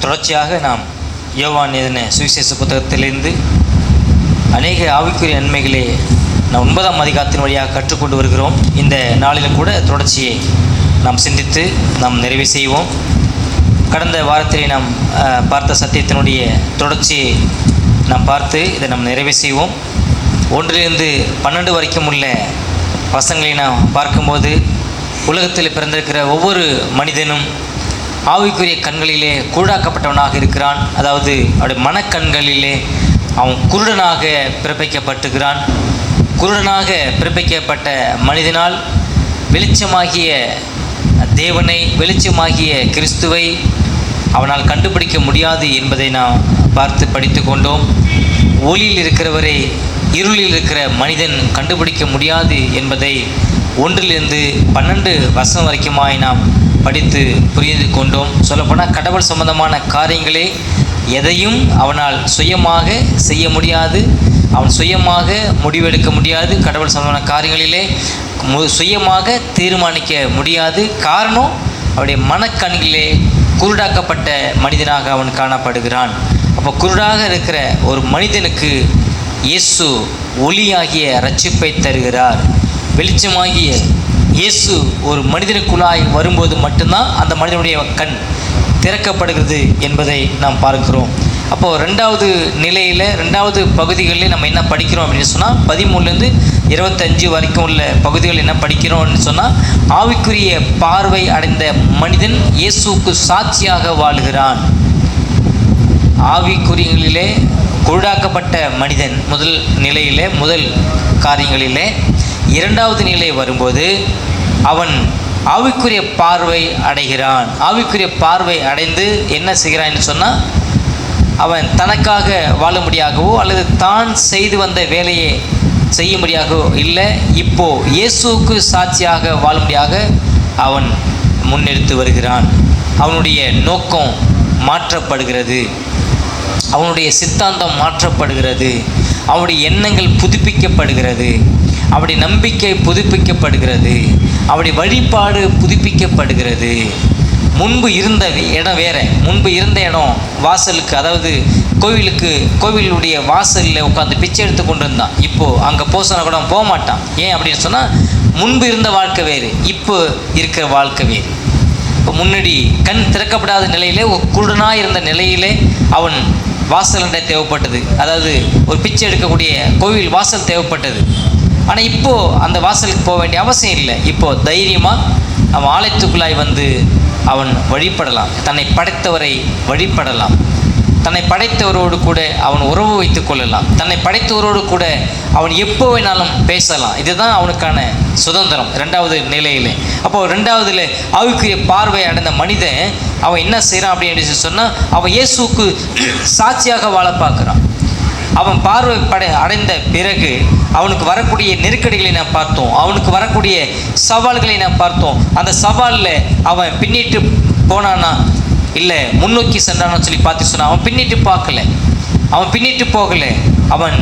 தொடர்ச்சியாக நாம் யோவான் எழுதின சுவிசேஷ புத்தகத்திலிருந்து அநேக ஆவிக்குரிய நன்மைகளை நாம் 9ஆம் அதிகாரத்தின் வழியாக கற்றுக்கொண்டு வருகிறோம். இந்த நாளிலும் கூட தொடர்ச்சியை நாம் சிந்தித்து நாம் நிறைவு செய்வோம். கடந்த வாரத்திலே நாம் பார்த்த சத்தியத்தினுடைய தொடர்ச்சியை நாம் பார்த்து இதை நாம் நிறைவு செய்வோம். 1 to 12 வரைக்கும் உள்ள வசனங்களை நாம் பார்க்கும்போது, உலகத்தில் பிறந்திருக்கிற ஒவ்வொரு மனிதனும் ஆவிக்குரிய கண்களிலே குருடாக்கப்பட்டவனாக இருக்கிறான். அதாவது அவருடைய மனக்கண்களிலே அவன் குருடனாக பிறப்பிக்கப்பட்டுகிறான். குருடனாக பிறப்பிக்கப்பட்ட மனிதனால் வெளிச்சமாகிய தேவனை, வெளிச்சமாகிய கிறிஸ்துவை அவனால் கண்டுபிடிக்க முடியாது என்பதை நாம் பார்த்து படித்து கொண்டோம். ஒளியில் இருக்கிறவரை இருளில் இருக்கிற மனிதன் கண்டுபிடிக்க முடியாது என்பதை 1 to 12 வசனம் வரைக்குமாய் நாம் படித்து புரிந்து கொண்டோம். சொல்லப்போனால் கடவுள் சம்பந்தமான காரியங்களே எதையும் அவனால் சுயமாக செய்ய முடியாது, அவன் சுயமாக முடிவெடுக்க முடியாது. கடவுள் சம்பந்தமான காரியங்களிலே சுயமாக தீர்மானிக்க முடியாது. காரணம், அவருடைய மனக்கண்களிலே குருடாக்கப்பட்ட மனிதனாக அவன் காணப்படுகிறான். அப்போ குருடாக இருக்கிற ஒரு மனிதனுக்கு இயேசு ஒளியாகிய இரட்சிப்பை தருகிறார். வெளிச்சமாகிய இயேசு ஒரு மனிதனுக்குள்ளாய் வரும்போது மட்டும்தான் அந்த மனிதனுடைய கண் திறக்கப்படுகிறது என்பதை நாம் பார்க்கிறோம். அப்போது 2வது நிலையில் 2வது பகுதிகளில் நம்ம என்ன படிக்கிறோம் அப்படின்னு சொன்னால், 13 to 25 வரைக்கும் உள்ள பகுதிகள் என்ன படிக்கிறோம்னு சொன்னால், ஆவிக்குரிய பார்வை அடைந்த மனிதன் இயேசுவுக்கு சாட்சியாக வாழ்கிறான். ஆவிக்குரியங்களிலே குருடாக்கப்பட்ட மனிதன் முதல் நிலையிலே, முதல் காரியங்களிலே. 2வது நிலை வரும்போது அவன் ஆவிக்குரிய பார்வை அடைகிறான். ஆவிக்குரிய பார்வை அடைந்து என்ன செய்கிறான்னு சொன்னால், அவன் தனக்காக வாழும்படியாகவோ அல்லது தான் செய்து வந்த வேலையை செய்யும்படியாகவோ இல்லை, இப்போது இயேசுவுக்கு சாட்சியாக வாழும்படியாக அவன் முன்னெடுத்து வருகிறான். அவனுடைய நோக்கம் மாற்றப்படுகிறது, அவனுடைய சித்தாந்தம் மாற்றப்படுகிறது, அவனுடைய எண்ணங்கள் புதுப்பிக்கப்படுகிறது, அவருடைய நம்பிக்கை புதுப்பிக்கப்படுகிறது, அவருடைய வழிபாடு புதுப்பிக்கப்படுகிறது. முன்பு இருந்த இடம் வேறு. முன்பு இருந்த இடம் வாசலுக்கு, அதாவது கோவிலுடைய வாசலில் உட்காந்து பிச்சை எடுத்து கொண்டு இருந்தான். இப்போது அங்கே போக சொன்னால் கூட போக மாட்டான். ஏன் அப்படின்னு சொன்னால், முன்பு இருந்த வாழ்க்கை வேறு, இப்போ இருக்கிற வாழ்க்கை வேறு. இப்போ முன்னாடி கண் திறக்கப்படாத நிலையிலே, ஒரு குருடனாக இருந்த நிலையிலே அவன் வாசல் அண்டை தேவைப்பட்டது. அதாவது ஒரு பிச்சை எடுக்கக்கூடிய கோவில் வாசல் தேவைப்பட்டது. ஆனால் இப்போது அந்த வாசலுக்கு போக வேண்டிய அவசியம் இல்லை. இப்போது தைரியமாக அவன் ஆலயத்துக்குள்ளாய் வந்து அவன் வழிபடலாம். தன்னை படைத்தவரை வழிபடலாம். தன்னை படைத்தவரோடு கூட அவன் உறவு வைத்து கொள்ளலாம். தன்னை படைத்தவரோடு கூட அவன் எப்போ வேணாலும் பேசலாம். இதுதான் அவனுக்கான சுதந்திரம் 2வது நிலையில். அப்போது 2வதுல ஆவிக்குரிய பார்வை அடைந்த மனிதன் அவன் என்ன செய்கிறான் அப்படின்னு சொன்னால், அவன் இயேசுக்கு சாட்சியாக வாழ பார்க்குறான். அவன் பார்வை அடைந்த பிறகு அவனுக்கு வரக்கூடிய நெருக்கடிகளை நாம் பார்த்தோம், அவனுக்கு வரக்கூடிய சவால்களை நாம் பார்த்தோம். அந்த சவாலில் அவன் பின்னிட்டு போனானா இல்லை முன்னோக்கி சென்றான்னு சொல்லி பார்த்து சொன்னான். அவன் பின்னிட்டு பார்க்கல, அவன் பின்னிட்டு போகலை. அவன்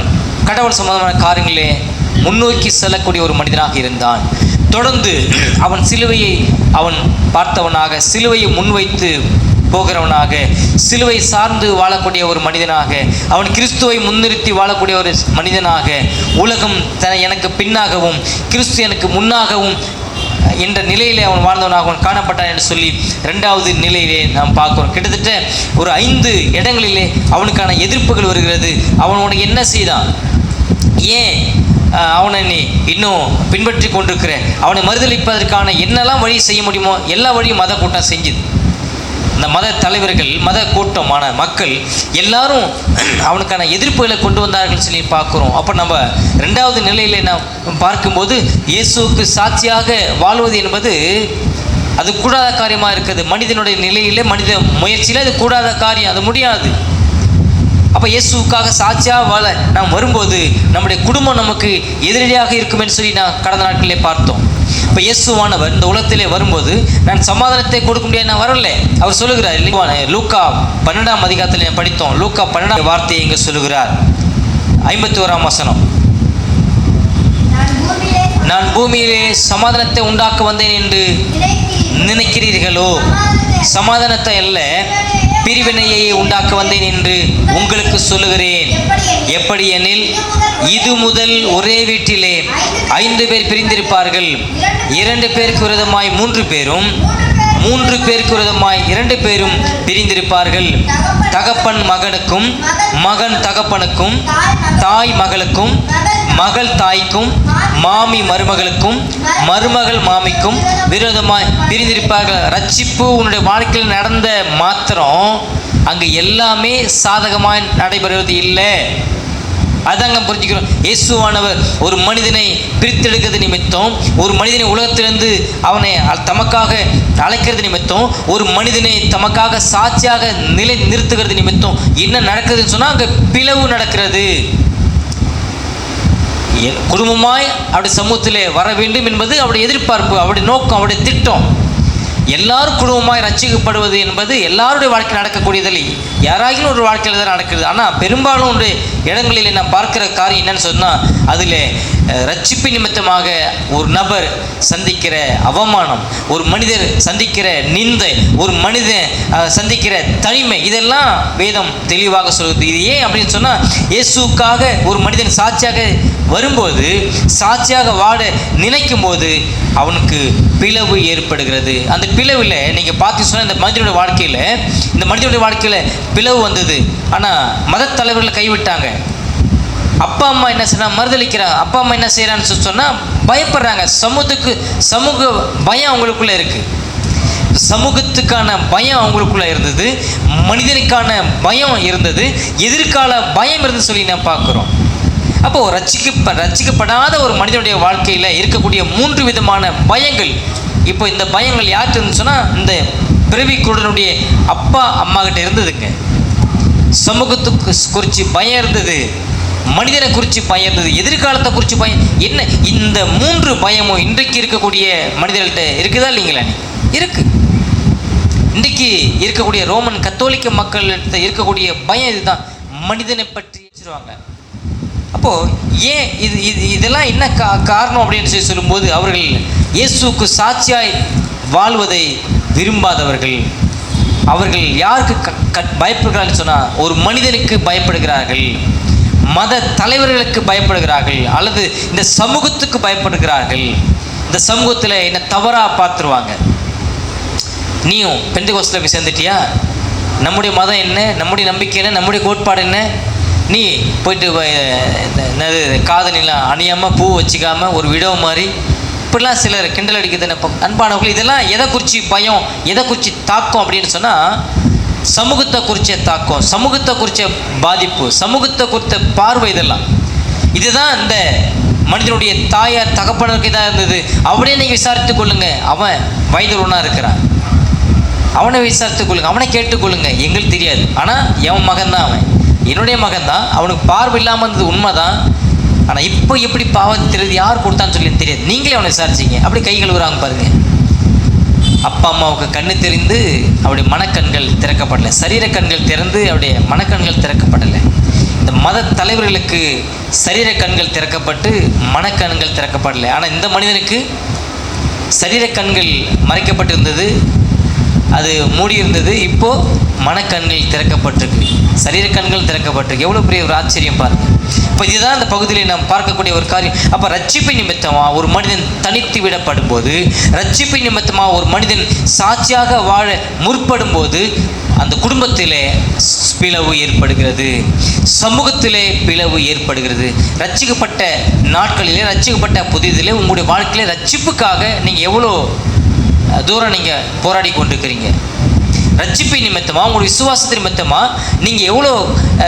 கடவுள் சம்பந்தமான காரியங்களே முன்னோக்கி செல்லக்கூடிய ஒரு மனிதனாக இருந்தான். தொடர்ந்து அவன் சிலுவையை அவன் பார்த்தவனாக, சிலுவையை முன்வைத்து போகிறவனாக, சிலுவை சார்ந்து வாழக்கூடிய ஒரு மனிதனாக, அவன் கிறிஸ்துவை முன்னிறுத்தி வாழக்கூடிய ஒரு மனிதனாக, உலகம் எனக்கு பின்னாகவும் கிறிஸ்து எனக்கு முன்னாகவும் என்ற நிலையிலே அவன் வாழ்ந்தவனாக அவன் காணப்பட்டான் என்று சொல்லி 2வது நிலையிலே நாம் பார்க்கிறோம். கிட்டத்தட்ட ஒரு 5 இடங்களிலே அவனுக்கான எதிர்ப்புகள் வருகிறது. அவனோட என்ன செய்தான், ஏன் அவனை நீ இன்னும் பின்பற்றி கொண்டிருக்கிற, அவனை மறுதளிப்பதற்கான என்னெல்லாம் வழி செய்ய முடியுமோ எல்லா வழியும் மத கூட்டம் செஞ்சுது. இந்த மத தலைவர்கள், மத கூட்டமான மக்கள் எல்லாரும் அவனுக்கான எதிர்ப்புகளை கொண்டு வந்தார்கள் சொல்லி பார்க்குறோம். அப்போ நம்ம 2வது நிலையில் நாம் பார்க்கும்போது, இயேசுவுக்கு சாட்சியாக வாழ்வது என்பது அது கூடாத காரியமாக இருக்குது. மனிதனுடைய நிலையில், மனித முயற்சியில் அது கூடாத காரியம், அது முடியாது. அப்போ இயேசுவுக்காக சாட்சியாக வாழ நாம் வரும்போது நம்முடைய குடும்பம் நமக்கு எதிரடியாக இருக்குமென்னு சொல்லி நான் கடந்த நாட்களிலே பார்த்தோம். இப்போ இயேசுவானவர் இந்த உலகத்திலே வரும்போது, நான் சமாதானத்தை கொடுக்க முடியாது, நான் வரல. அவர் சொல்லுகிறார். லூக்கா 12ஆம் அதிகாரத்தில் படித்தோம். லூக்கா 12ஆம் வார்த்தையை இங்கே சொல்லுகிறார். 51ஆம் வசனம். நான் பூமியிலே சமாதானத்தை உண்டாக்க வந்தேன் என்று நினைக்கிறீர்களோ? சமாதானத்தை அல்ல, பிரிவினையை உண்டாக்க வந்தேன் என்று உங்களுக்கு சொல்லுகிறேன். எப்படி எனில், இது முதல் ஒரே வீட்டிலே 5 பேர் பிரிந்திருப்பார்கள். 2 பேருக்கு விரோதமாய் 3 பேரும், 3 பேருக்கு விரோதமாய் 2 பேரும் பிரிந்திருப்பார்கள். தகப்பன் மகனுக்கும், மகன் தகப்பனுக்கும், தாய் மகளுக்கும், மகள் தாய்க்கும், மாமி மருமகளுக்கும், மருமகள் மாமிக்கும் விரோதமாய் பிரிந்திருப்பார்கள். ரட்சிப்பு உன்னுடைய வாழ்க்கையில் நடந்த மாத்திரம் அங்கு எல்லாமே சாதகமாய் நடைபெறுவது இல்லை. அதாங்க புரிஞ்சுக்கிறோம். இயேசுவானவர் ஒரு மனிதனை பிரித்தெடுக்கிறது நிமித்தம், ஒரு மனிதனை உலகத்திலிருந்து அவனை தமக்காக அழைக்கிறது நிமித்தம், ஒரு மனிதனை தமக்காக சாட்சியாக நிலை நிறுத்துகிறது நிமித்தம் என்ன நடக்குதுன்னு சொன்னால் அங்கே பிளவு நடக்கிறது. குடும்பமாய் அவருடைய சமூகத்திலே வர வேண்டும் என்பது அவருடைய எதிர்பார்ப்பு, அவருடைய நோக்கம், அவருடைய திட்டம். எல்லாரும் குடும்பமாய் ரட்சிக்கப்படுவது என்பது எல்லாருடைய வாழ்க்கையில் நடக்கக்கூடியதில்லை. யாராகிலும் ஒரு வாழ்க்கையில் தான் நடக்கிறது. ஆனால் பெரும்பாலும் ஒன்று இடங்களில் நான் பார்க்கிற காரியம் என்னன்னு சொன்னால், அதில் ரட்சிப்பு நிமித்தமாக ஒரு நபர் சந்திக்கிற அவமானம், ஒரு மனிதர் சந்திக்கிற நிந்தை, ஒரு மனிதன் சந்திக்கிற தனிமை, இதெல்லாம் வேதம் தெளிவாக சொல்லுது. இது ஏன் அப்படின்னு சொன்னால், இயேசுக்காக ஒரு மனிதன் சாட்சியாக வரும்போது, சாட்சியாக வாழ நினைக்கும் போது அவனுக்கு பிளவு ஏற்படுகிறது. அந்த பிளவில் நீங்கள் பார்த்து சொன்னால், இந்த மனிதனுடைய வாழ்க்கையில் பிளவு வந்தது. ஆனால் மத தலைவர்களை கைவிட்டாங்க. அப்பா அம்மா என்ன செய்யறாங்க? மறுதளிக்கிறாங்க. அப்பா அம்மா என்ன செய்கிறான்னு சொன்னால் பயப்படுறாங்க. சமூக பயம் அவங்களுக்குள்ளே இருக்குது. சமூகத்துக்கான பயம் அவங்களுக்குள்ளே இருந்தது, மனிதனுக்கான பயம் இருந்தது, எதிர்கால பயம் இருந்து சொல்லி நான் பார்க்குறோம். அப்போது ரட்சிக்கப்படாத ஒரு மனிதனுடைய வாழ்க்கையில் இருக்கக்கூடிய 3 விதமான பயங்கள். இப்போ இந்த பயங்கள் யார்கிட்ட சொன்னால், இந்த பிறவி குருடனுடைய அப்பா அம்மா கிட்ட இருந்ததுங்க. சமூகத்துக்கு குறித்து பயம் இருந்தது, மனிதனை குறித்து பயம் இருந்தது, எதிர்காலத்தை குறித்து பயம். என்ன இந்த 3 பயமும் இன்றைக்கு இருக்கக்கூடிய மனிதர்கள்ட்ட இருக்குதா இல்லைங்களா? இருக்கு. இன்றைக்கு இருக்கக்கூடிய ரோமன் கத்தோலிக்க மக்கள்கிட்ட இருக்கக்கூடிய பயம் இதுதான். மனிதனை பற்றி வச்சுருவாங்க. அப்போது ஏன் இதெல்லாம் என்ன காரணம் அப்படின்னு சொல்லும்போது, அவர்கள் இயேசுக்கு சாட்சியாய் வாழ்வதை விரும்பாதவர்கள். அவர்கள் யாருக்கு பயப்படுகிறார்கள் சொன்னால், ஒரு மனிதனுக்கு பயப்படுகிறார்கள், மத தலைவர்களுக்கு பயப்படுகிறார்கள், அல்லது இந்த சமூகத்துக்கு பயப்படுகிறார்கள். இந்த சமூகத்தில் என்ன தவறாக பார்த்துருவாங்க. நீயும் பெந்தெகோஸ்தேல போய் சேர்ந்துட்டியா? நம்முடைய மதம் என்ன, நம்முடைய நம்பிக்கை என்ன, நம்முடைய கோட்பாடு என்ன? நீ போயிட்டு காதணிலாம் அணியாமல் பூ வச்சுக்காமல் ஒரு விடோ மாதிரி இப்படிலாம் சிலர் கிண்டல் அடிக்கிறது. அன்பானவர்கள், இதெல்லாம் எதை குறித்து பயம், எதை குறித்து தாக்கம் அப்படின்னு சொன்னால், சமூகத்தை குறித்த தாக்கம், சமூகத்தை குறித்த பாதிப்பு, சமூகத்தை குறித்த பார்வை. இதுதான் இந்த மனிதனுடைய தாயார் தகப்பனருக்கு இதாக இருந்தது. அவனே நீங்கள் விசாரித்து கொள்ளுங்க. அவன் வயதுள்ளவனாக இருக்கிறான், அவனை விசாரித்து கொள்ளுங்க, அவனை கேட்டுக்கொள்ளுங்க. எங்களுக்கு தெரியாது, ஆனால் என் மகன் தான், அவன் என்னுடைய மகன் தான். அவனுக்கு பார்வை இல்லாமல் இருந்தது உண்மை தான். ஆனால் இப்போ எப்படி பாவம் தெரியுது, யார் கொடுத்தான்னு சொல்லி தெரியாது. நீங்களே அவனை விசாரிச்சிங்க. அப்படி கை கழுவுறாங்க பாருங்கள். அப்பா அம்மாவுக்கு கண்ணு தெரிந்து அவருடைய மனக்கண்கள் திறக்கப்படலை, சரீர கண்கள் திறந்து அவருடைய மனக்கண்கள் திறக்கப்படலை. இந்த மத தலைவர்களுக்கு சரீர கண்கள் திறக்கப்பட்டு மனக்கண்கள் திறக்கப்படலை. ஆனால் இந்த மனிதனுக்கு சரீர கண்கள் மறைக்கப்பட்டிருந்தது, அது மூடியிருந்தது. இப்போது மனக்கண்கள் திறக்கப்பட்டிருக்கு, சரீர கண்கள் திறக்கப்பட்டிருக்கு. எவ்வளோ பெரிய ஒரு ஆச்சரியம் பாருங்கள். இப்போ இதுதான் அந்த பகுதியில் நாம் பார்க்கக்கூடிய ஒரு காரியம். அப்போ ரட்சிப்பு நிமித்தமாக ஒரு மனிதன் தனித்து விடப்படும் போது, ரட்சிப்பு நிமித்தமாக ஒரு மனிதன் சாட்சியாக வாழ முற்படும் போது, அந்த குடும்பத்திலே பிளவு ஏற்படுகிறது, சமூகத்திலே பிளவு ஏற்படுகிறது. ரட்சிக்கப்பட்ட நாட்களிலே, ரட்சிக்கப்பட்ட புதிதிலே, உங்களுடைய வாழ்க்கையிலே ரட்சிப்புக்காக நீங்கள் எவ்வளோ தூரம் நீங்கள் போராடி கொண்டிருக்கிறீங்க? ரட்சிப்பை நிமித்தமாக, உங்களுடைய விசுவாசத்தை நிமித்தமாக நீங்கள் எவ்வளோ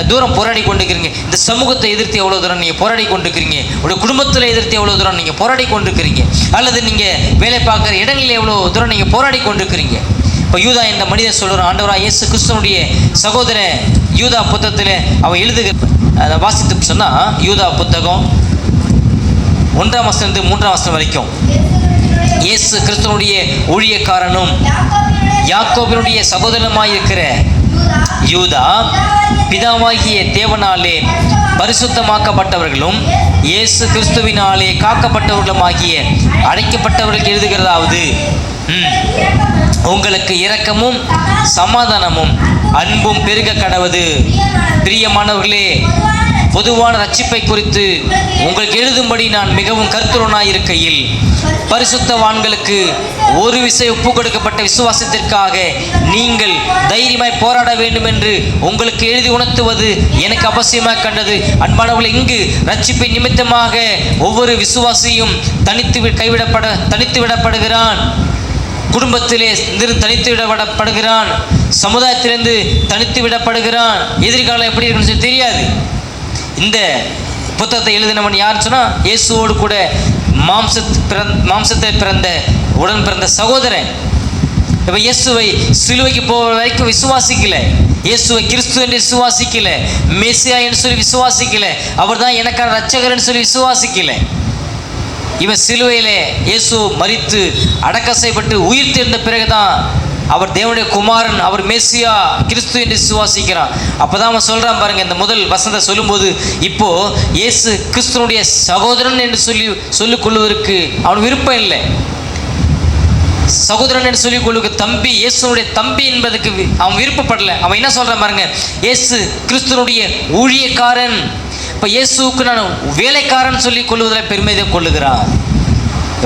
தூரம் போராடி கொண்டிருக்கிறீங்க? இந்த சமூகத்தை எதிர்த்து எவ்வளோ தூரம் நீங்கள் போராடி கொண்டிருக்கிறீங்க? உங்களுடைய குடும்பத்தில் எதிர்த்து எவ்வளோ தூரம் நீங்கள் போராடி கொண்டிருக்கிறீங்க? அல்லது நீங்கள் வேலை பார்க்குற இடங்களில் எவ்வளோ தூரம் நீங்கள் போராடி கொண்டிருக்கிறீங்க? இப்போ யூதா என்ற மனிதன் சொல்கிற, ஆண்டவராக இயேசு கிறிஸ்துவனுடைய சகோதரன் யூதா புத்தகத்தில் அவன் எழுதுகிற வாசித்து சொன்னால், யூதா புத்தகம் 1ஆம் வசனத்து 3ஆம் வசனம் வரைக்கும், இயேசு கிறிஸ்துவனுடைய ஊழியக்காரனும் யாக்கோபினுடைய சகோதரனுமாயிருக்கிற யூதா, பிதாவாகிய தேவனாலே பரிசுத்தமாக்கப்பட்டவர்களும் இயேசு கிறிஸ்துவினாலே காக்கப்பட்டவர்களுமாகிய அழைக்கப்பட்டவர்களுக்கு எழுதுகிறதாவது, உங்களுக்கு இரக்கமும் சமாதானமும் அன்பும் பெருக கடவது. பிரியமானவர்களே, பொதுவான ரட்சிப்பை குறித்து உங்களுக்கு எழுதும்படி நான் மிகவும் கருத்துள்ளனாய் இருக்கையில், பரிசுத்தவான்களுக்கு ஒரு விசை ஒப்பு கொடுக்கப்பட்ட விசுவாசத்திற்காக நீங்கள் தைரியமாய் போராட வேண்டும் என்று உங்களுக்கு எழுதி உணர்த்துவது எனக்கு அவசியமாக கண்டது. அன்பானவர்களே, இங்கு ரட்சிப்பை நிமித்தமாக ஒவ்வொரு விசுவாசியும் தனித்து விடப்படுகிறான். குடும்பத்திலே தனித்து விடப்படுகிறான். சமுதாயத்திலிருந்து தனித்து விடப்படுகிறான். எதிர்காலம் எப்படி இருக்குன்னு தெரியாது. இந்த புத்தகத்தை எழுதினவன் யாருன்னு சொன்னால், இயேசுவோடு கூட மாம்சத்தில் பிறந்த உடன் பிறந்த சகோதரன். இப்போ இயேசுவை சிலுவைக்கு போகிற வரைக்கும் விசுவாசிக்கல, இயேசுவை கிறிஸ்து என்று விசுவாசிக்கல, மெசியா என்று சொல்லி விசுவாசிக்கல, அவர் தான் எனக்கான ரட்சகர்ன்னு சொல்லி விசுவாசிக்கல. இவன் சிலுவையிலே இயேசு மரித்து அடக்கம் செய்யப்பட்டு உயிர் தெரிந்த பிறகுதான் அவர் தேவனுடைய குமாரன், அவர் மெசியா கிறிஸ்து என்று விசுவாசிக்கிறான். அப்போதான் அவன் சொல்கிறான் பாருங்க, இந்த முதல் வசனத்தை சொல்லும்போது, இப்போ இயேசு கிறிஸ்துவனுடைய சகோதரன் என்று சொல்லிக் கொள்வதற்கு அவன் விருப்பம் இல்லை. சகோதரன் என்று சொல்லிக் கொள்வதற்கு தம்பி, இயேசுனுடைய தம்பி என்பதற்கு அவன் விருப்பப்படலை. அவன் என்ன சொல்கிறான் பாருங்க, இயேசு கிறிஸ்துவனுடைய ஊழியக்காரன். இப்போ இயேசுவுக்கு நான் வேலைக்காரன் சொல்லிக் கொள்வதில் பெருமிதம் கொள்ளுகிறான்.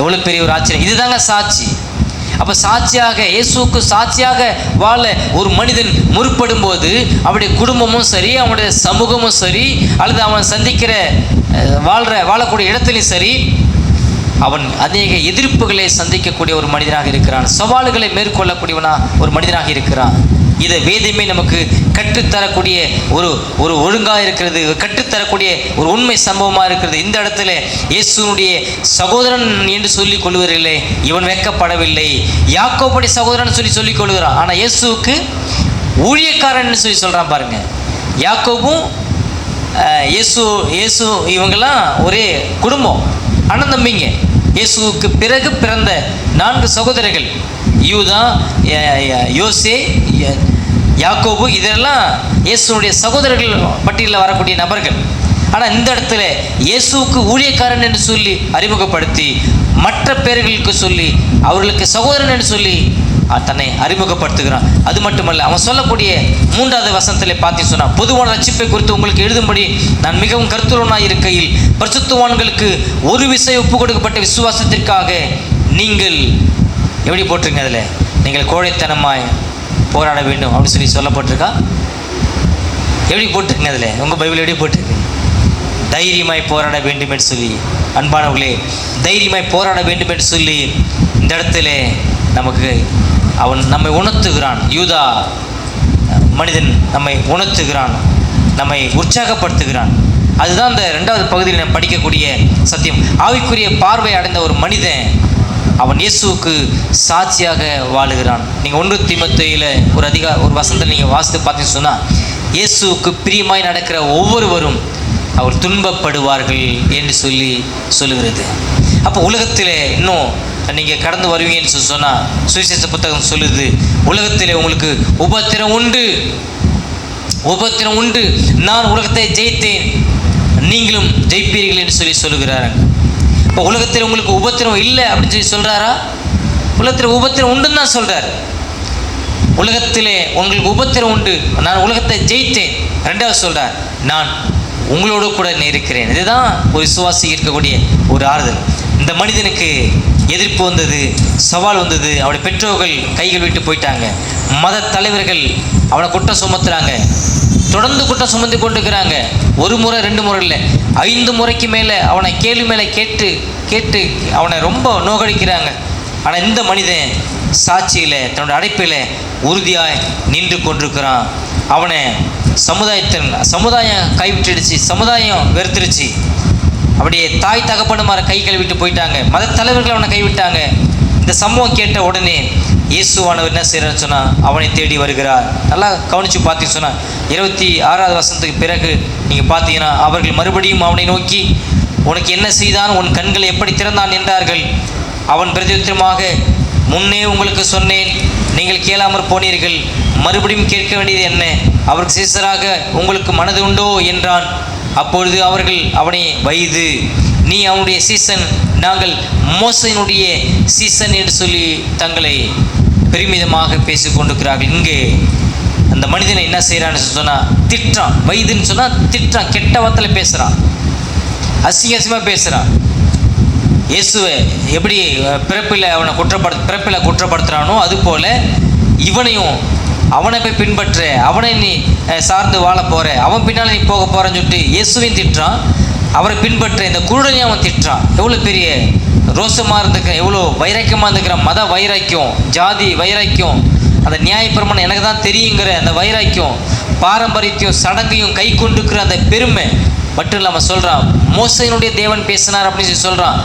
எவ்வளோ பெரிய ஒரு ஆச்சரியம்! இதுதாங்க சாட்சி. அப்போ சாட்சியாக, இயேசுவுக்கு சாட்சியாக வாழ ஒரு மனிதன் முற்படும் போது அவனுடைய குடும்பமும் சரி, அவனுடைய சமூகமும் சரி, அல்லது அவன் சந்திக்கிற வாழக்கூடிய இடத்துலையும் சரி, அவன் அநேக எதிர்ப்புகளை சந்திக்கக்கூடிய ஒரு மனிதனாக இருக்கிறான். சவால்களை மேற்கொள்ளக்கூடியவனா ஒரு மனிதனாக இருக்கிறான். இதை வேதமே நமக்கு கற்றுத்தரக்கூடிய ஒரு ஒழுங்காக இருக்கிறது, கற்றுத்தரக்கூடிய ஒரு உண்மை சம்பவமாக இருக்கிறது. இந்த இடத்துல இயேசுனுடைய சகோதரன் என்று சொல்லிக் கொள்வதில்லை, இவன் வெட்கப்படவில்லை. யாக்கோபுடைய சகோதரன் சொல்லிக் கொள்கிறான். ஆனால் இயேசுவுக்கு ஊழியக்காரன் சொல்லி சொல்கிறான் பாருங்க. யாக்கோபும் இயேசு இவங்கெல்லாம் ஒரே குடும்பம், அண்ணன் தம்பிங்க. இயேசுவுக்கு பிறகு பிறந்த 4 சகோதரர்கள், யூதா, யோசே, யாக்கோபு, இதெல்லாம் இயேசுனுடைய சகோதரர்கள் பட்டியலில் வரக்கூடிய நபர்கள். ஆனால் இந்த இடத்துல இயேசுவுக்கு ஊழியக்காரன் என்று சொல்லி அறிமுகப்படுத்தி, மற்ற பேர்களுக்கு சொல்லி அவர்களுக்கு சகோதரன் என்று சொல்லி தன்னை அறிமுகப்படுத்துகிறான். அது மட்டுமல்ல, அவன் சொல்லக்கூடிய 3வது வசனத்தில் பார்த்து சொன்னான், பொதுவான ரட்சிப்பை குறித்து உங்களுக்கு எழுதும்படி நான் மிகவும் கருத்துள்ளனாய் இருக்கையில், பரிசுத்தவான்களுக்கு ஒரு விசை ஒப்பு கொடுக்கப்பட்ட விசுவாசத்திற்காக நீங்கள் எப்படி போட்டிருங்க, அதில் நீங்கள் கோழைத்தனமாய் போராட வேண்டும் அப்படின்னு சொல்லப்பட்டிருக்கா? எப்படி போட்டிருங்க? அதில் உங்கள் பைபிள் எப்படி போட்டிருக்கு? தைரியமாய் போராட வேண்டும் என்று சொல்லி. அன்பானவர்களே, தைரியமாய் போராட வேண்டும் என்று சொல்லி இந்த இடத்துல நமக்கு அவன் நம்மை உணர்த்துகிறான். யூதா மனிதன் நம்மை உணர்த்துகிறான், நம்மை உற்சாகப்படுத்துகிறான். அதுதான் இந்த 2வது பகுதியில் நாம் படிக்கக்கூடிய சத்தியம். ஆவிக்குரிய பார்வை அடைந்த ஒரு மனிதன் அவன் இயேசுவுக்கு சாட்சியாக வாழுகிறான். நீங்கள் 1 தீமோத்தேயுல ஒரு வசனத்தில் நீங்கள் வாசித்து பார்த்தீங்கன்னு சொன்னால், இயேசுவுக்கு பிரியமாய் நடக்கிற ஒவ்வொருவரும் அவர் துன்பப்படுவார்கள் என்று சொல்லுகிறது. அப்போ உலகத்தில் இன்னும் நீங்கள் கடந்து வருவீங்கன்னு சொன்னால், சுவிசேஷ புத்தகம் சொல்லுது, உலகத்தில் உங்களுக்கு உபத்திரம் உண்டு, நான் உலகத்தை ஜெயித்தேன், நீங்களும் ஜெயிப்பீர்கள் என்று சொல்லுகிறார்கள். இப்போ உலகத்தில் உங்களுக்கு உபத்திரம் இல்லை அப்படின்னு சொல்கிறாரா? உலகத்தில் உபத்திரம் உண்டுன்னு தான் சொல்கிறார். உலகத்திலே உங்களுக்கு உபத்திரம் உண்டு, நான் உலகத்தை ஜெயித்தேன். 2வது சொல்கிறார், நான் உங்களோடு கூட இருக்கிறேன். இதுதான் ஒரு விசுவாசி இருக்கக்கூடிய ஒரு ஆறுதல். இந்த மனிதனுக்கு எதிர்ப்பு வந்தது, சவால் வந்தது. அவனுடைய பெற்றோர்கள் கைகள் விட்டு போயிட்டாங்க. மத தலைவர்கள் அவனை குற்றம் சுமத்துறாங்க, தொடர்ந்து குற்றம் சுமந்து கொண்டிருக்கிறாங்க. 1 முறை 2 முறை இல்லை, 5 முறைக்கு மேலே அவனை கேள்வி மேலே கேட்டு அவனை ரொம்ப நோகடிக்கிறாங்க. ஆனால் இந்த மனிதன் சாட்சியில் தன்னோட அடைப்பில் உறுதியாய் நின்று கொண்டிருக்கிறான். அவனை சமுதாயம் கைவிட்டுடுச்சு, சமுதாயம் வெறுத்துருச்சு. அப்படியே தாய் தகப்பனுமார கை கழுவிட்டு போயிட்டாங்க. மத தலைவர்கள் அவனை கைவிட்டாங்க. இந்த சம்பவம் கேட்ட உடனே இயேசுவானவர் என்ன செய்கிறான்னு சொன்னால், அவனை தேடி வருகிறார். நல்லா கவனித்து பார்த்தீங்கன்னு சொன்னால், 26வது வசனத்துக்கு பிறகு நீங்கள் பார்த்தீங்கன்னா, அவர்கள் மறுபடியும் அவனை நோக்கி, உனக்கு என்ன செய்தான், உன் கண்களை எப்படி திறந்தான் என்றார்கள். அவன் பிரதியுத்தரமாக, முன்னே உங்களுக்கு சொன்னேன், நீங்கள் கேளாமற் போனீர்கள், மறுபடியும் கேட்க வேண்டியது என்ன, அவருக்கு சீசராக உங்களுக்கு மனது உண்டோ என்றான். அப்பொழுது அவர்கள் அவனை வைது, நீ அவனுடைய சீசன், நாங்கள் மோசையினுடைய சீசன் என்று சொல்லி தங்களை பெருமிதமாக பேசி கொண்டிருக்கிறார்கள். இங்கே அந்த மனிதனை என்ன செய்கிறான்னு சொன்னால் திட்டுறான். வயதுன்னு சொன்னால் திட்டுறான், கெட்ட வார்த்தையில் பேசுகிறான், அசிங்கமாக பேசுகிறான். இயேசுவை எப்படி பிறப்பில் குற்றப்படுத்துகிறானோ அதுபோல் இவனையும் அவனை போய் பின்பற்ற, அவனை நீ சார்ந்து வாழ போகிற, அவன் பின்னால் நீ போக போகிறன்னு சொல்லிட்டு இயேசுவையும் திட்டுறான், அவரை பின்பற்ற இந்த குருடனையும் அவன் திட்டுறான். எவ்வளோ பெரிய ரோஷமாக இருந்துக்கிறான், எவ்வளோ வைராக்கியமாக இருந்துக்கிறான். மத வைராக்கியம், ஜாதி வைராக்கியம், அந்த நியாயப்பிரமாணம் எனக்கு தான் தெரியுங்கிற அந்த வைராக்கியம், பாரம்பரியத்தையும் சடங்கையும் கை கொண்டுக்கிற அந்த பெருமை மட்டும் இல்லாமல் சொல்கிறான், மோசையினுடைய தேவன் பேசினார் அப்படின்னு சொல்லி சொல்கிறான்.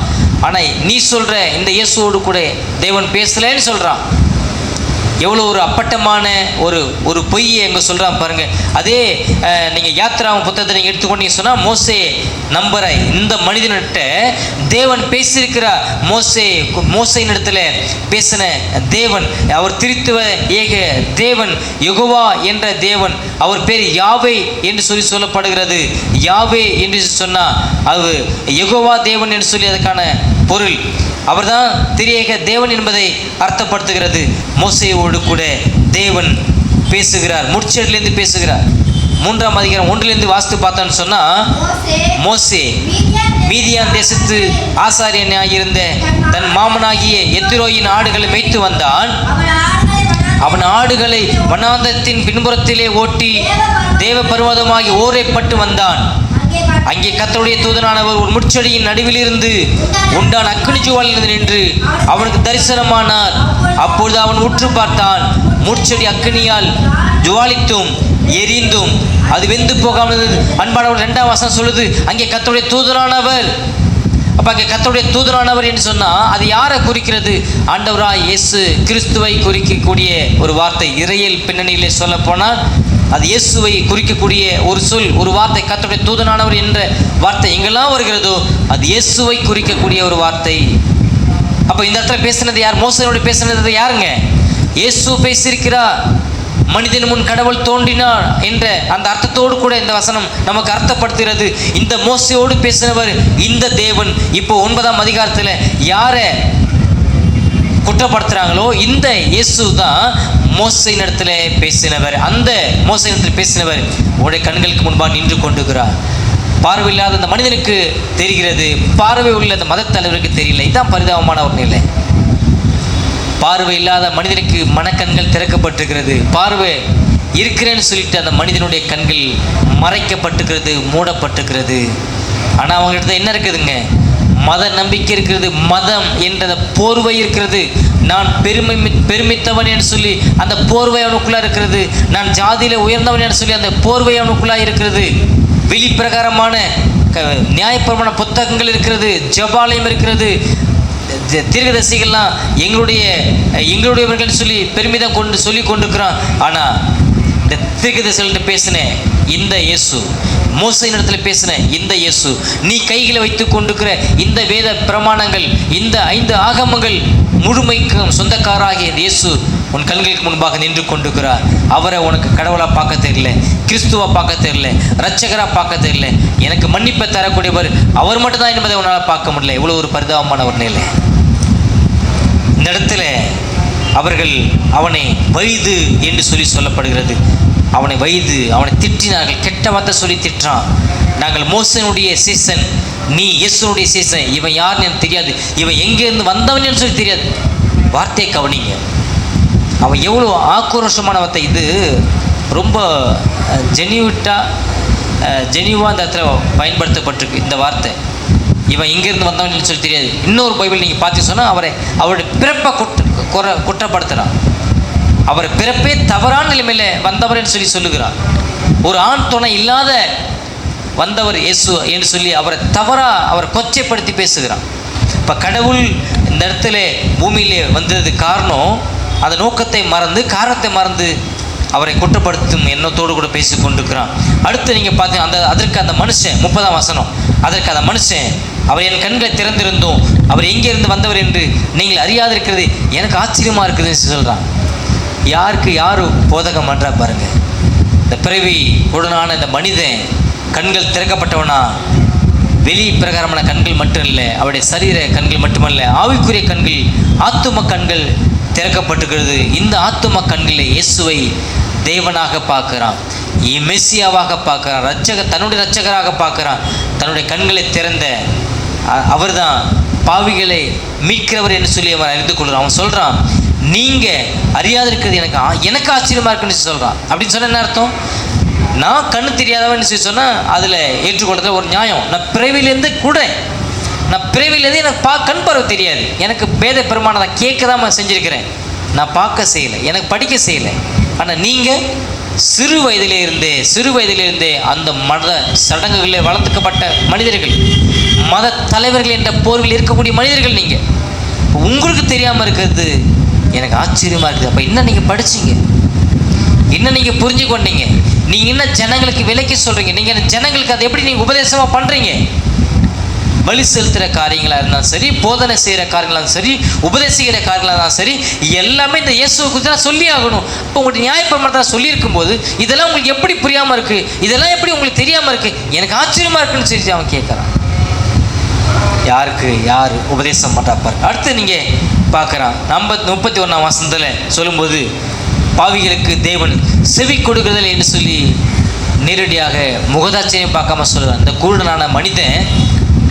ஆனால் நீ சொல்கிற இந்த இயேசுவோடு கூட தேவன் பேசலைன்னு சொல்கிறான். எவ்வளோ ஒரு அப்பட்டமான ஒரு பொய்யை எங்கே சொல்கிறான் பாருங்கள். அதே நீங்கள் யாத்திராவும் புத்தகத்தை நீங்கள் எடுத்துக்கொண்டீங்க சொன்னால் மோசே நம்புகிற இந்த மனிதன்கிட்ட தேவன் பேசியிருக்கிறார். மோசையின் இடத்துல பேசின தேவன் அவர் திருத்துவ ஏக தேவன், யெகோவா என்ற தேவன், அவர் பேர் யாவே என்று சொல்லப்படுகிறது. யாவே என்று சொன்னால் அது யெகோவா தேவன் என்று சொல்லி அதுக்கான பொருள் அவர்தான் திரியேக தேவன் என்பதை அர்த்தப்படுத்துகிறது. மோசேயோடு கூட தேவன் பேசுகிறார், முட்செடிலிருந்து பேசுகிறார். 3ஆம் அதிகாரம் 1 வாசித்து பார்த்தோன்னு சொன்னால், மோசே மீதியான் தேசத்து ஆசாரியனாயிருந்த தன் மாமனாகிய எத்திரோயின் ஆடுகளை மேய்த்து வந்தான். அவன் ஆடுகளை வனாந்தரத்தின் பின்புறத்திலே ஓட்டி தேவ பர்வதமாகி ஓரைப்பட்டு வந்தான். அங்கே கர்த்தருடைய தூதனானவர் ஒரு முட்செடியின் நடுவில் இருந்து உண்டான அக்கினி ஜுவாலிலிருந்து நின்று அவனுக்கு தரிசனமானார். அப்பொழுது அவன் உற்று பார்த்தான், முட்செடி அக்கினியால் ஜுவாலித்தும் எரிந்தும் அது வெந்து போகாமல். அன்பானவர் 2ஆம் வசனம் சொல்லுது, அங்கே கர்த்தருடைய தூதனானவர். அப்போ அங்கே கர்த்தருடைய தூதனானவர் என்று சொன்னால் அது யாரை குறிக்கிறது? ஆண்டவராய் இயேசு கிறிஸ்துவை குறிக்கக்கூடிய ஒரு வார்த்தை. இறையியல் பின்னணியிலே சொல்ல போனால் அது இயேசுவை குறிக்கக்கூடிய ஒரு சொல், ஒரு வார்த்தை. கர்த்தருடைய தூதனானவர் என்ற வார்த்தை எங்கெல்லாம் வருகிறதோ அது இயேசுவை குறிக்கக்கூடிய ஒரு வார்த்தை. அப்போ இந்த இடத்துல பேசினது யார்? மோசையோடு பேசினது யாருங்க? இயேசு பேசியிருக்கிறார். மனிதன் முன் கடவுள் தோன்றினார் என்ற அந்த அர்த்தத்தோடு கூட இந்த வசனம் நமக்கு அர்த்தப்படுத்துகிறது. இந்த மோசையோடு பேசினவர் இந்த தேவன். இப்போ 9ஆம் அதிகாரத்தில் யாரை குற்றப்படுத்துகிறாங்களோ இந்த இயேசு தான் மோசையின் இடத்துல பேசினவர். அந்த மோசையின் இடத்துல பேசினவர் உடைய கண்களுக்கு முன்பாக நின்று கொண்டுகிறார். பார்வை இல்லாத அந்த மனிதனுக்கு தெரிகிறது, பார்வை உள்ள அந்த மத தலைவருக்கு தெரியல. இதுதான் பரிதாபமான ஒரு நிலை. பார்வை இல்லாத மனிதனுக்கு மனக்கண்கள் திறக்கப்பட்டிருக்கிறது. பார்வை இருக்கிறேன்னு சொல்லிட்டு அந்த மனிதனுடைய கண்கள் மறைக்கப்பட்டிருக்கிறது, மூடப்பட்டிருக்கிறது. ஆனால் அவங்ககிட்ட என்ன இருக்குதுங்க? மத நம்பிக்கை இருக்கிறது, மதம் என்ற போர்வை இருக்கிறது. நான் பெருமித்தவன் என்று சொல்லி அந்த போர்வை அவனுக்குள்ளே இருக்கிறது. நான் ஜாதியில் உயர்ந்தவன் என்று சொல்லி அந்த போர்வை அவனுக்குள்ளே இருக்கிறது. வெளிப்பிரகாரமான நியாயப்பிரமாண புத்தகங்கள் இருக்கிறது, ஜெபாலயம் இருக்கிறது, தீர்க்கதரிசிகள்லாம் எங்களுடையவர்கள் சொல்லி பெருமிதம் கொண்டு சொல்லி கொண்டிருக்கிறான். ஆனால் இந்த தீர்க்கதரிசிகள்கிட்ட பேசின இந்த இயேசு, மோசையின் இடத்துல பேசின இந்த இயேசு, நீ கைகளை வைத்து கொண்டிருக்கிற இந்த வேத பிரமாணங்கள், இந்த 5 ஆகமங்கள் முழுமைக்கும் சொந்தக்காராகிய இந்த இயேசு உன் கண்களுக்கு முன்பாக நின்று கொண்டிருக்கிறார். அவரை உனக்கு கடவுளாக பார்க்க தெரியல, கிறிஸ்துவா பார்க்க தெரியல, இரட்சகராக பார்க்க தெரியல, எனக்கு மன்னிப்பை தரக்கூடியவர் அவர் மட்டும்தான் என்பதை உன்னால் பார்க்க முடியல. இவ்வளோ ஒரு பரிதாபமான ஒரு நிலை. இந்த இடத்துல அவர்கள் அவனை வயது என்று சொல்லப்படுகிறது. அவனை திட்டினார்கள், கெட்ட வார்த்தை சொல்லி திட்டுறான். நாங்கள் மோசனுடைய சீசன், நீ இயேசுனுடைய சீசன், இவன் யாருன்னு எனக்கு தெரியாது, இவன் எங்கேருந்து வந்தவன் சொல்லி தெரியாது. வார்த்தையை கவனிங்க, அவன் எவ்வளோ ஆக்ரோஷமான வார்த்தை. இது ரொம்ப ஜெனியூவாக இந்த இடத்துல பயன்படுத்தப்பட்டிருக்கு இந்த வார்த்தை. இவன் எங்கேருந்து வந்தவன் சொல்லி தெரியாது. இன்னொரு பைபிள் நீங்கள் பார்த்து சொன்னால் அவருடைய பிறப்பை குற்றப்படுத்துகிறான். அவர் பிறப்பே தவறான நிலைமையில் வந்தவர் என்று சொல்லுகிறார். ஒரு ஆண் துணை இல்லாத வந்தவர் இயேசு என்று சொல்லி அவரை கொச்சைப்படுத்தி பேசுகிறான். இப்போ கடவுள் இந்த இடத்துல பூமியிலே வந்தது காரணம், அந்த நோக்கத்தை மறந்து காரணத்தை மறந்து அவரை குற்றப்படுத்தும் எண்ணத்தோடு கூட பேசி கொண்டிருக்கிறான். அடுத்து நீங்கள் பார்த்தீங்கன்னா அதற்கு அந்த மனுஷன் 30ஆம் வசனம், அதற்கு அந்த மனுஷன், அவர் என் கண்களை திறந்திருந்தோம், அவர் எங்கேருந்து வந்தவர் என்று நீங்கள் அறியாதிருக்கிறது எனக்கு ஆச்சரியமாக இருக்குதுன்னு சொல்கிறான். யாருக்கு யார் போதகம் பண்ணுறா பாருங்கள். இந்த பிறவி உடனான இந்த மனிதன் கண்கள் திறக்கப்பட்டவனா, வெளி பிரகாரமான கண்கள் மட்டும் இல்லை, அவருடைய சரீர கண்கள் மட்டுமல்ல, ஆவிக்குரிய கண்கள், ஆத்தும கண்கள் திறக்கப்பட்டிருக்கிறது. இந்த ஆத்தும கண்களில் இயேசுவை தேவனாக பார்க்குறான், மெஸ்ஸியாவாக பார்க்குறான், தன்னுடைய ரட்சகராக பார்க்குறான். தன்னுடைய கண்களை திறந்த அவர்தான் பாவிகளை மீட்கிறவர் என்று சொல்லி அவன் அறிந்து கொள்கிறான். அவன் சொல்கிறான், நீங்கள் அறியாது இருக்கிறது எனக்கு ஆச்சரியமாக இருக்குன்னு சொல்கிறான். அப்படின்னு சொன்ன என்ன அர்த்தம்? நான் கண்ணு தெரியாதவன்னு சொல்லி சொன்னால் அதில் ஏற்றுக்கொள்றதுல ஒரு நியாயம். நான் பிறவிலேருந்து எனக்கு கண் பார்வை தெரியாது, எனக்கு பேத பெருமானதை கேட்க தான் செஞ்சுருக்கிறேன், நான் பார்க்க செய்யலை, எனக்கு படிக்க செய்யலை. ஆனால் நீங்கள் சிறு வயதிலிருந்தே அந்த மத சடங்குகளில் வளர்த்துக்கப்பட்ட மனிதர்கள், மத தலைவர்கள் என்ற போர்வில் இருக்கக்கூடிய மனிதர்கள். நீங்கள் உங்களுக்கு தெரியாமல் இருக்கிறது எனக்கு ஆச்சரியமாக இருக்குது. அப்போ என்ன நீங்கள் படிச்சிங்க, என்ன நீங்கள் புரிஞ்சு கொண்டீங்க, நீங்கள் என்ன ஜனங்களுக்கு விலைக்கு சொல்கிறீங்க, நீங்கள் ஜனங்களுக்கு அதை எப்படி நீங்கள் உபதேசமாக பண்ணுறீங்க? வழி செலுத்துகிற காரியங்களாக இருந்தாலும் சரி, போதனை செய்கிற காரியங்களாக இருந்தாலும் சரி, உபதேசிக்கிற காரியங்களாக இருந்தாலும் சரி, எல்லாமே இந்த இயேசுவை குறித்து தான் சொல்லி ஆகணும். இப்போ உங்களுக்கு நியாயப்பிரமாணத்தை சொல்லியிருக்கும் போது இதெல்லாம் உங்களுக்கு எப்படி புரியாமல் இருக்குது, இதெல்லாம் எப்படி உங்களுக்கு தெரியாமல் இருக்குது, எனக்கு ஆச்சரியமாக இருக்குன்னு சொல்லி அவன் கேட்குறான். யார் உபதேசம் பண்ணுறாப்பார். அடுத்து நீங்கள் பார்க்குறான் 31ஆம் வசனத்தில் சொல்லும்போது, பாவிகளுக்கு தேவன் செவி கொடுக்குறதில்லை என்று சொல்லி நேரடியாக முகதாட்சியம் பார்க்காம சொல்கிறான். இந்த குருடனான மனிதன்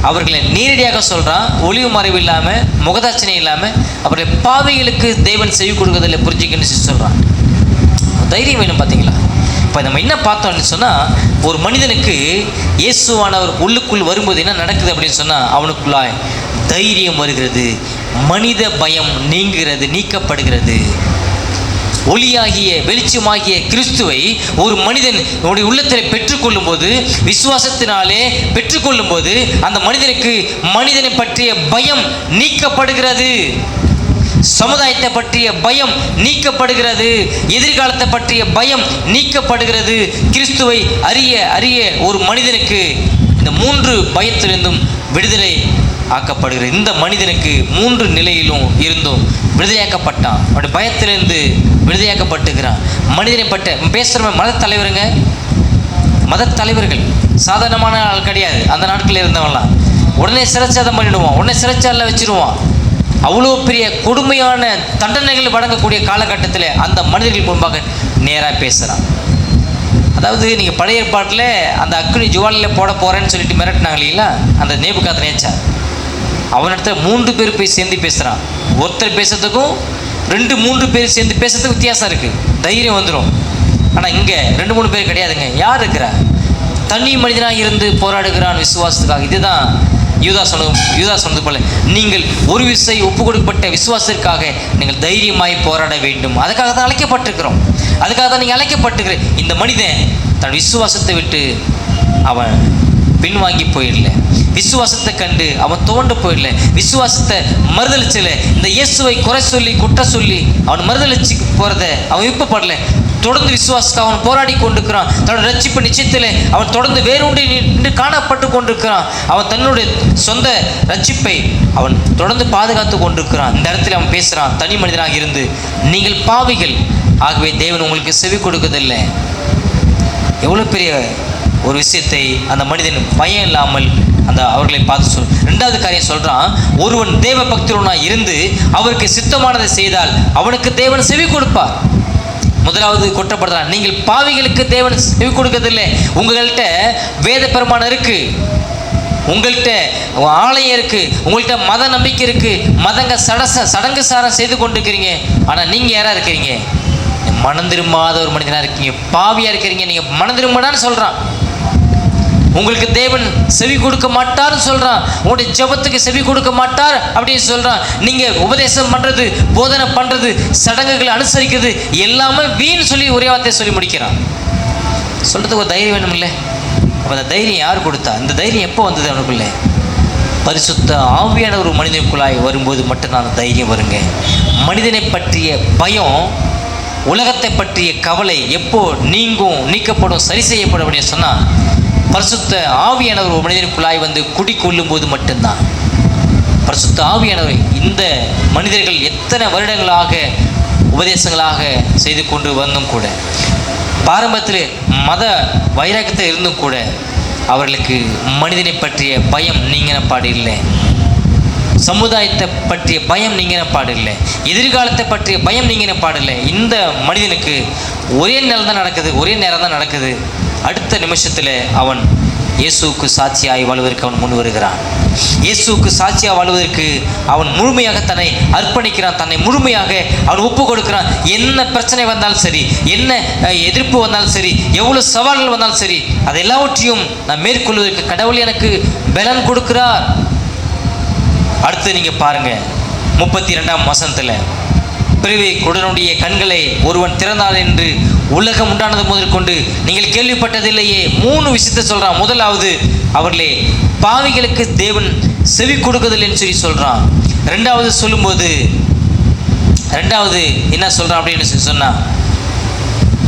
அவர்களை நேரடியாக சொல்கிறான், ஒளிவு மறைவு இல்லாமல், முகதாட்சணை இல்லாமல், அவருடைய பாவிகளுக்கு தேவன் செவி கொடுக்குறதில்லை புரிஞ்சுக்கன்னு சொல்லி சொல்கிறான். தைரியம் வேணும் பார்த்தீங்களா? இப்போ நம்ம என்ன பார்த்தோம்னு சொன்னால், ஒரு மனிதனுக்கு இயேசுவானவர் உள்ளுக்குள் வரும்போது என்ன நடக்குது அப்படின்னு சொன்னால், அவனுக்குள்ளாய் தைரியம் வருகிறது, மனித பயம் நீக்கப்படுகிறது. ஒளியாகிய வெளிச்சமாகிய கிறிஸ்துவை ஒரு மனிதன் உள்ளத்தில் பெற்றுக்கொள்ளும் போது, விசுவாசத்தினாலே பெற்றுக்கொள்ளும் போது, அந்த மனிதனுக்கு மனிதனை பற்றிய பயம் நீக்கப்படுகிறது, சமுதாயத்தை பற்றிய பயம் நீக்கப்படுகிறது, எதிர்காலத்தை பற்றிய பயம் நீக்கப்படுகிறது. கிறிஸ்துவை அறிய ஒரு மனிதனுக்கு இந்த 3 பயத்திலிருந்தும் விடுதலை ஆக்கப்படுகிறது. இந்த மனிதனுக்கு 3 நிலையிலும் இருந்தும் விடுதலையாக்கப்பட்டான். அவனுடைய பயத்திலிருந்து விடுதலையாக்கப்பட்டுக்கிறான். மனிதனை பட்ட பேசுகிற மத தலைவர்கள் சாதாரணமான ஆள் கிடையாது. அந்த நாட்களில் இருந்தவன்லாம் உடனே சிறைச்சாதம் பண்ணிடுவான், உடனே சிறைச்சாலில் வச்சுருவான். அவ்வளோ பெரிய கொடுமையான தண்டனைகள் வழங்கக்கூடிய காலகட்டத்தில் அந்த மனிதர்கள் முன்பாக நேராக பேசுகிறான். அதாவது நீங்கள் பழைய ஏற்பாட்டில் அந்த அக்னி ஜுவாலில் போட போகிறேன்னு சொல்லிட்டு மிரட்டினாங்க இல்லைங்களா, அந்த நேபுகாத்நேச்சார் அவனிடத்துல 3 பேர் போய் சேர்ந்து பேசுகிறான். ஒருத்தர் பேசுறதுக்கும் 2-3 பேர் சேர்ந்து பேசுறதுக்கு வித்தியாசம் இருக்குது, தைரியம் வந்துடும். ஆனால் இங்கே 2-3 பேர் கிடையாதுங்க. யார் இருக்கிறா? தனி மனிதனாக இருந்து போராடுகிறான் விசுவாசத்துக்காக. இதுதான் யூதா சொன்னது போல, நீங்கள் ஒரு விசை ஒப்பு கொடுக்கப்பட்ட விசுவாசத்திற்காக நீங்கள் தைரியமாய் போராட வேண்டும். அதுக்காக தான் அழைக்கப்பட்டிருக்கிறோம், அதுக்காக தான் நீங்கள் அழைக்கப்பட்டிருக்கிற. இந்த மனிதன் தன் விசுவாசத்தை விட்டு அவன் பின்வாங்கி போயிடல, விசுவாசத்தை கண்டு அவன் துவண்டு போயிடல, விசுவாசத்தை மறுதளிச்சல. இந்த இயேசுவை குறை சொல்லி குற்ற சொல்லி அவன் மறுதளிச்சு போகிறத அவன் விருப்பப்படல. தொடர்ந்து விசுவாசத்துக்கு அவன் போராடி கொண்டிருக்கிறான். தன்னோட ரட்சிப்பு நிச்சயத்தில் அவன் தொடர்ந்து வேறொன்றி நின்று காணப்பட்டு கொண்டிருக்கிறான். அவன் தன்னுடைய சொந்த ரட்சிப்பை அவன் தொடர்ந்து பாதுகாத்து கொண்டிருக்கிறான். இந்த இடத்துல அவன் பேசுகிறான், தனி மனிதனாக இருந்து, நீங்கள் பாவிகள், ஆகவே தேவன் உங்களுக்கு செவி கொடுக்கதில்லை. எவ்வளோ பெரிய ஒரு விஷயத்தை அந்த மனிதன் பயம் இல்லாமல் அவர்களை பார்த்து 2வது காரியம் சொல்கிறான், ஒருவன் தேவ பக்தனாக இருந்து அவருக்கு சித்தமானதை செய்தால் அவனுக்கு தேவன் செவி கொடுப்பார். முதலாவது குற்றப்படுறான், நீங்கள் பாவிகளுக்கு தேவன் செவி கொடுக்கறதில்லை. உங்கள்கிட்ட வேத பிரமாணம் இருக்குது, உங்கள்கிட்ட ஆலயம் இருக்குது, உங்கள்கிட்ட மத நம்பிக்கை இருக்குது, சடங்கு சாரம் செய்து கொண்டு இருக்கிறீங்க. ஆனால் நீங்கள் யாராக இருக்கிறீங்க? மனம் திரும்பாத ஒரு மனிதனாக இருக்கீங்க, பாவியாக இருக்கிறீங்க. நீங்கள் மனம் திரும்பினான்னு சொல்கிறான். உங்களுக்கு தேவன் செவி கொடுக்க மாட்டார்னு சொல்கிறான். உங்களுடைய ஜெபத்துக்கு செவி கொடுக்க மாட்டார் அப்படின்னு சொல்கிறான். நீங்கள் உபதேசம் பண்ணுறது, போதனை பண்ணுறது, சடங்குகளை அனுசரிக்கிறது எல்லாமே வீண் சொல்லி ஒரே வார்த்தையை சொல்லி முடிக்கிறான். சொல்கிறதுக்கு ஒரு தைரியம் வேணும் இல்லை? அப்போ அந்த தைரியம் யார் கொடுத்தா? இந்த தைரியம் எப்போ வந்தது அவனுக்குள்ளே? பரிசுத்த ஆவியான ஒரு மனிதனுக்குள்ளாய் வரும்போது மட்டும்தான் அந்த தைரியம் வருங்க. மனிதனை பற்றிய பயம், உலகத்தை பற்றிய கவலை எப்போ நீக்கப்படும், சரி செய்யப்படும் அப்படின்னு சொன்னால், பரிசுத்த ஆவியானவர் ஒரு மனிதனுக்குள்ளாய் வந்து குடிக்கொள்ளும் போது மட்டும்தான். பரிசுத்த ஆவியானவர் இந்த மனிதர்கள் எத்தனை வருடங்களாக உபதேசங்களாக செய்து கொண்டு வந்தும் கூட, பாரம்பரியத்தில் மத வைராக்கியத்தில் இருந்தும் கூட, அவர்களுக்கு மனிதனை பற்றிய பயம் நீங்கின பாடு இல்லை. சமுதாயத்தை பற்றிய பயம் நீங்கின பாடில்லை, எதிர்காலத்தை பற்றிய பயம் நீங்கின பாடில்லை. இந்த மனிதனுக்கு ஒரே நேரம் தான் நடக்குது, ஒரே நேரம் தான் நடக்குது. அடுத்த நிமிஷத்தில் அவன் இயேசுவுக்கு சாட்சியாய் வாழ்வதற்கு அவன் முன் வருகிறான். இயேசுவுக்கு சாட்சியாக வாழ்வதற்கு அவன் முழுமையாக தன்னை அர்ப்பணிக்கிறான், தன்னை முழுமையாக அவன் ஒப்பு கொடுக்கிறான். என்ன பிரச்சனை வந்தாலும் சரி, என்ன எதிர்ப்பு வந்தாலும் சரி, எவ்வளோ சவால்கள் வந்தாலும் சரி, அது எல்லாவற்றையும் நான் மேற்கொள்வதற்கு கடவுள் எனக்கு பலன் கொடுக்கிறார். அடுத்து நீங்கள் பாருங்கள் 32ஆம் வசனத்தில், பிறவி குடனுடைய கண்களை ஒருவன் திறந்தான் என்று உலகம் உண்டானது முதல் கொண்டு நீங்கள் கேள்விப்பட்டதில்லையே. 3 விஷயத்தை சொல்கிறான். முதலாவது, அவர்களே பாவிகளுக்கு தேவன் செவி கொடுக்குதில்லைன்னு சொல்லி சொல்கிறான். ரெண்டாவது என்ன சொல்கிறான் அப்படின்னு சொன்னால்,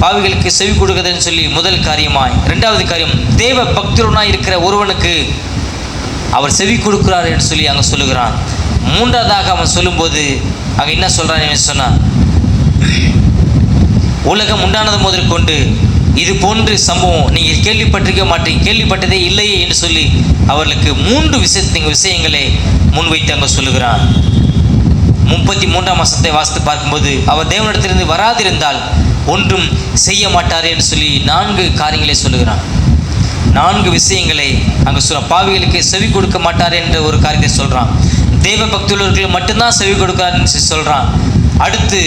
பாவிகளுக்கு செவி கொடுக்குதுன்னு சொல்லி முதல் காரியமாய். 2வது காரியம், தேவ பக்தருனாய் இருக்கிற ஒருவனுக்கு அவர் செவி கொடுக்கிறார் என்று சொல்லி அங்கே சொல்லுகிறான். 3வதாக அவன் சொல்லும்போது அங்கே என்ன சொல்கிறான்னு சொன்னான், உலகம் உண்டானது முதல் கொண்டு இது போன்ற சம்பவம் நீங்கள் கேள்விப்பட்டிருக்க மாட்டீங்க, கேள்விப்பட்டதே இல்லையே என்று சொல்லி அவர்களுக்கு 3 விஷயங்களை முன்வைத்து அங்கே சொல்லுகிறான். 33ஆம் வசனத்தை வாசித்து பார்க்கும்போது, அவர் தேவனிடத்திலிருந்து வராதிருந்தால் ஒன்றும் செய்ய மாட்டார் என்று சொல்லி 4 காரியங்களை சொல்லுகிறான். 4 விஷயங்களை அங்கே பாவிகளுக்கு செவி கொடுக்க மாட்டார் என்ற ஒரு காரியத்தை சொல்கிறான். தேவ பக்தியுள்ளவர்கள் மட்டும்தான் செவி கொடுக்கிறார்னு சொல்கிறான். அடுத்து,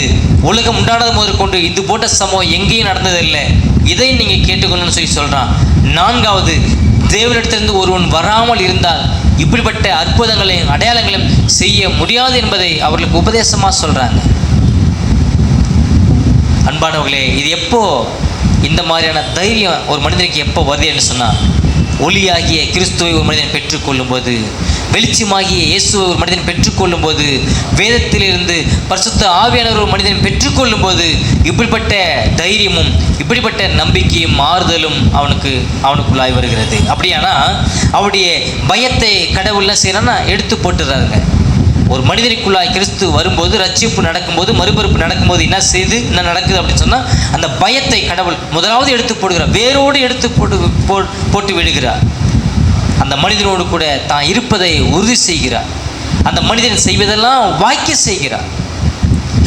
உலகம் உண்டானது முதல் கொண்டு இது போன்ற சம்பவம் எங்கேயும் நடந்ததில்லை, இதை நீங்கள் கேட்டுக்கணும்னு சொல்லி சொல்கிறான். 4வது, தேவனிடத்திலிருந்து ஒருவன் வராமல் இருந்தால் இப்படிப்பட்ட அற்புதங்களையும் அடையாளங்களையும் செய்ய முடியாது என்பதை அவர்களுக்கு உபதேசமாக சொல்கிறாங்க. அன்பானவர்களே, இது எப்போ இந்த மாதிரியான தைரியம் ஒரு மனிதனுக்கு எப்போ வருதுன்னு சொன்னால், ஒளியாகிய கிறிஸ்துவை ஒரு மனிதன் பெற்றுக்கொள்ளும் போது, வெளிச்சமாகிய இயேசுவை ஒரு மனிதன் பெற்றுக்கொள்ளும் போது, வேதத்திலிருந்து பரிசுத்த ஆவியானவர் ஒரு மனிதன் பெற்றுக்கொள்ளும் போது, இப்படிப்பட்ட தைரியமும் இப்படிப்பட்ட நம்பிக்கையும் மாறுதலும் அவனுக்குள்ளாய் வருகிறது. அப்படியானா அவருடைய பயத்தை கடவுள்லாம் செய்யணும்னா எடுத்து போட்டுறாருங்க. ஒரு மனிதனுக்குள்ளாய் கிறிஸ்து வரும்போது, ரட்சிப்பு நடக்கும்போது, மறுபிறப்பு நடக்கும்போது என்ன நடக்குது அப்படின்னு சொன்னால், அந்த பயத்தை கடவுள் முதலாவது எடுத்து போடுகிறார், வேரோடு எடுத்து போட்டு விடுகிறார். அந்த மனிதனோடு கூட தான் இருப்பதை உறுதி செய்கிறார். அந்த மனிதன் செய்வதெல்லாம் வாய்க்க செய்கிறார்.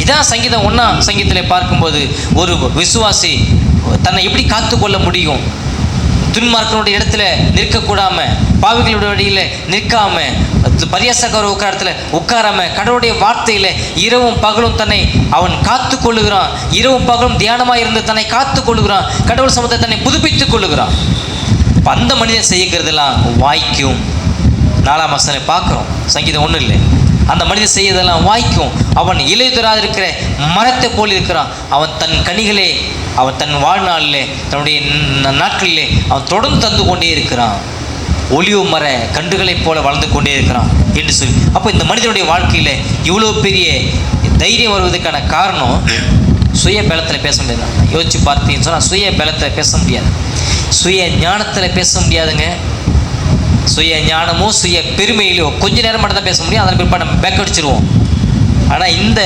இதான் சங்கீதம் 1ஆம் சங்கீதத்தில் பார்க்கும்போது, ஒரு விசுவாசி தன்னை எப்படி காத்துக்கொள்ள முடியும், துன்மார்க்கனுடைய இடத்துல நிற்கக்கூடாம, பாவிகளுடைய வழியில் நிற்காம, பரியாசக்கார உட்கார இடத்துல உட்காராம, கடவுளுடைய வார்த்தையில் இரவும் பகலும் தன்னை அவன் காத்து கொள்ளுகிறான். இரவும் பகலும் தியானமாக இருந்து தன்னை காத்து கொள்ளுகிறான். கடவுள் சமூகத்தை தன்னை புதுப்பித்துக் கொள்ளுகிறான். அந்த மனிதன் செய்கிறதெல்லாம் வாய்க்கும். 4ஆம் வசனத்தை பார்க்குறோம், சங்கீதம் 1 இல்லை. அந்த மனிதன் செய்யறதெல்லாம் வாய்க்கும். அவன் இலையுதிராது இருக்கிற மரத்தை போல் இருக்கிறான். அவன் தன் கனிகளே அவன் தன் வாழ்நாளிலே, தன்னுடைய நாட்களிலே அவன் தொடர்ந்து தந்து கொண்டே இருக்கிறான். ஒலிவு மர கன்றுகளைப் போல வளர்ந்து கொண்டே இருக்கிறான் என்று சொல்லி, அப்போ இந்த மனிதனுடைய வாழ்க்கையில் இவ்வளோ பெரிய தைரியம் வருவதற்கான காரணம் சுய பலத்தில் பேச முடியாது. யோசிச்சு பார்த்தீங்கன்னு சொன்னால் சுய பலத்தில் பேச முடியாது, சுய ஞானத்தில் பேச முடியாதுங்க. சுய ஞானமோ சுய பெருமையிலோ கொஞ்ச நேரம் மட்டும் தான் பேச முடியும், அதன் பிற்பாடு நம்ம பேக் அடிச்சிருவோம். ஆனால் இந்த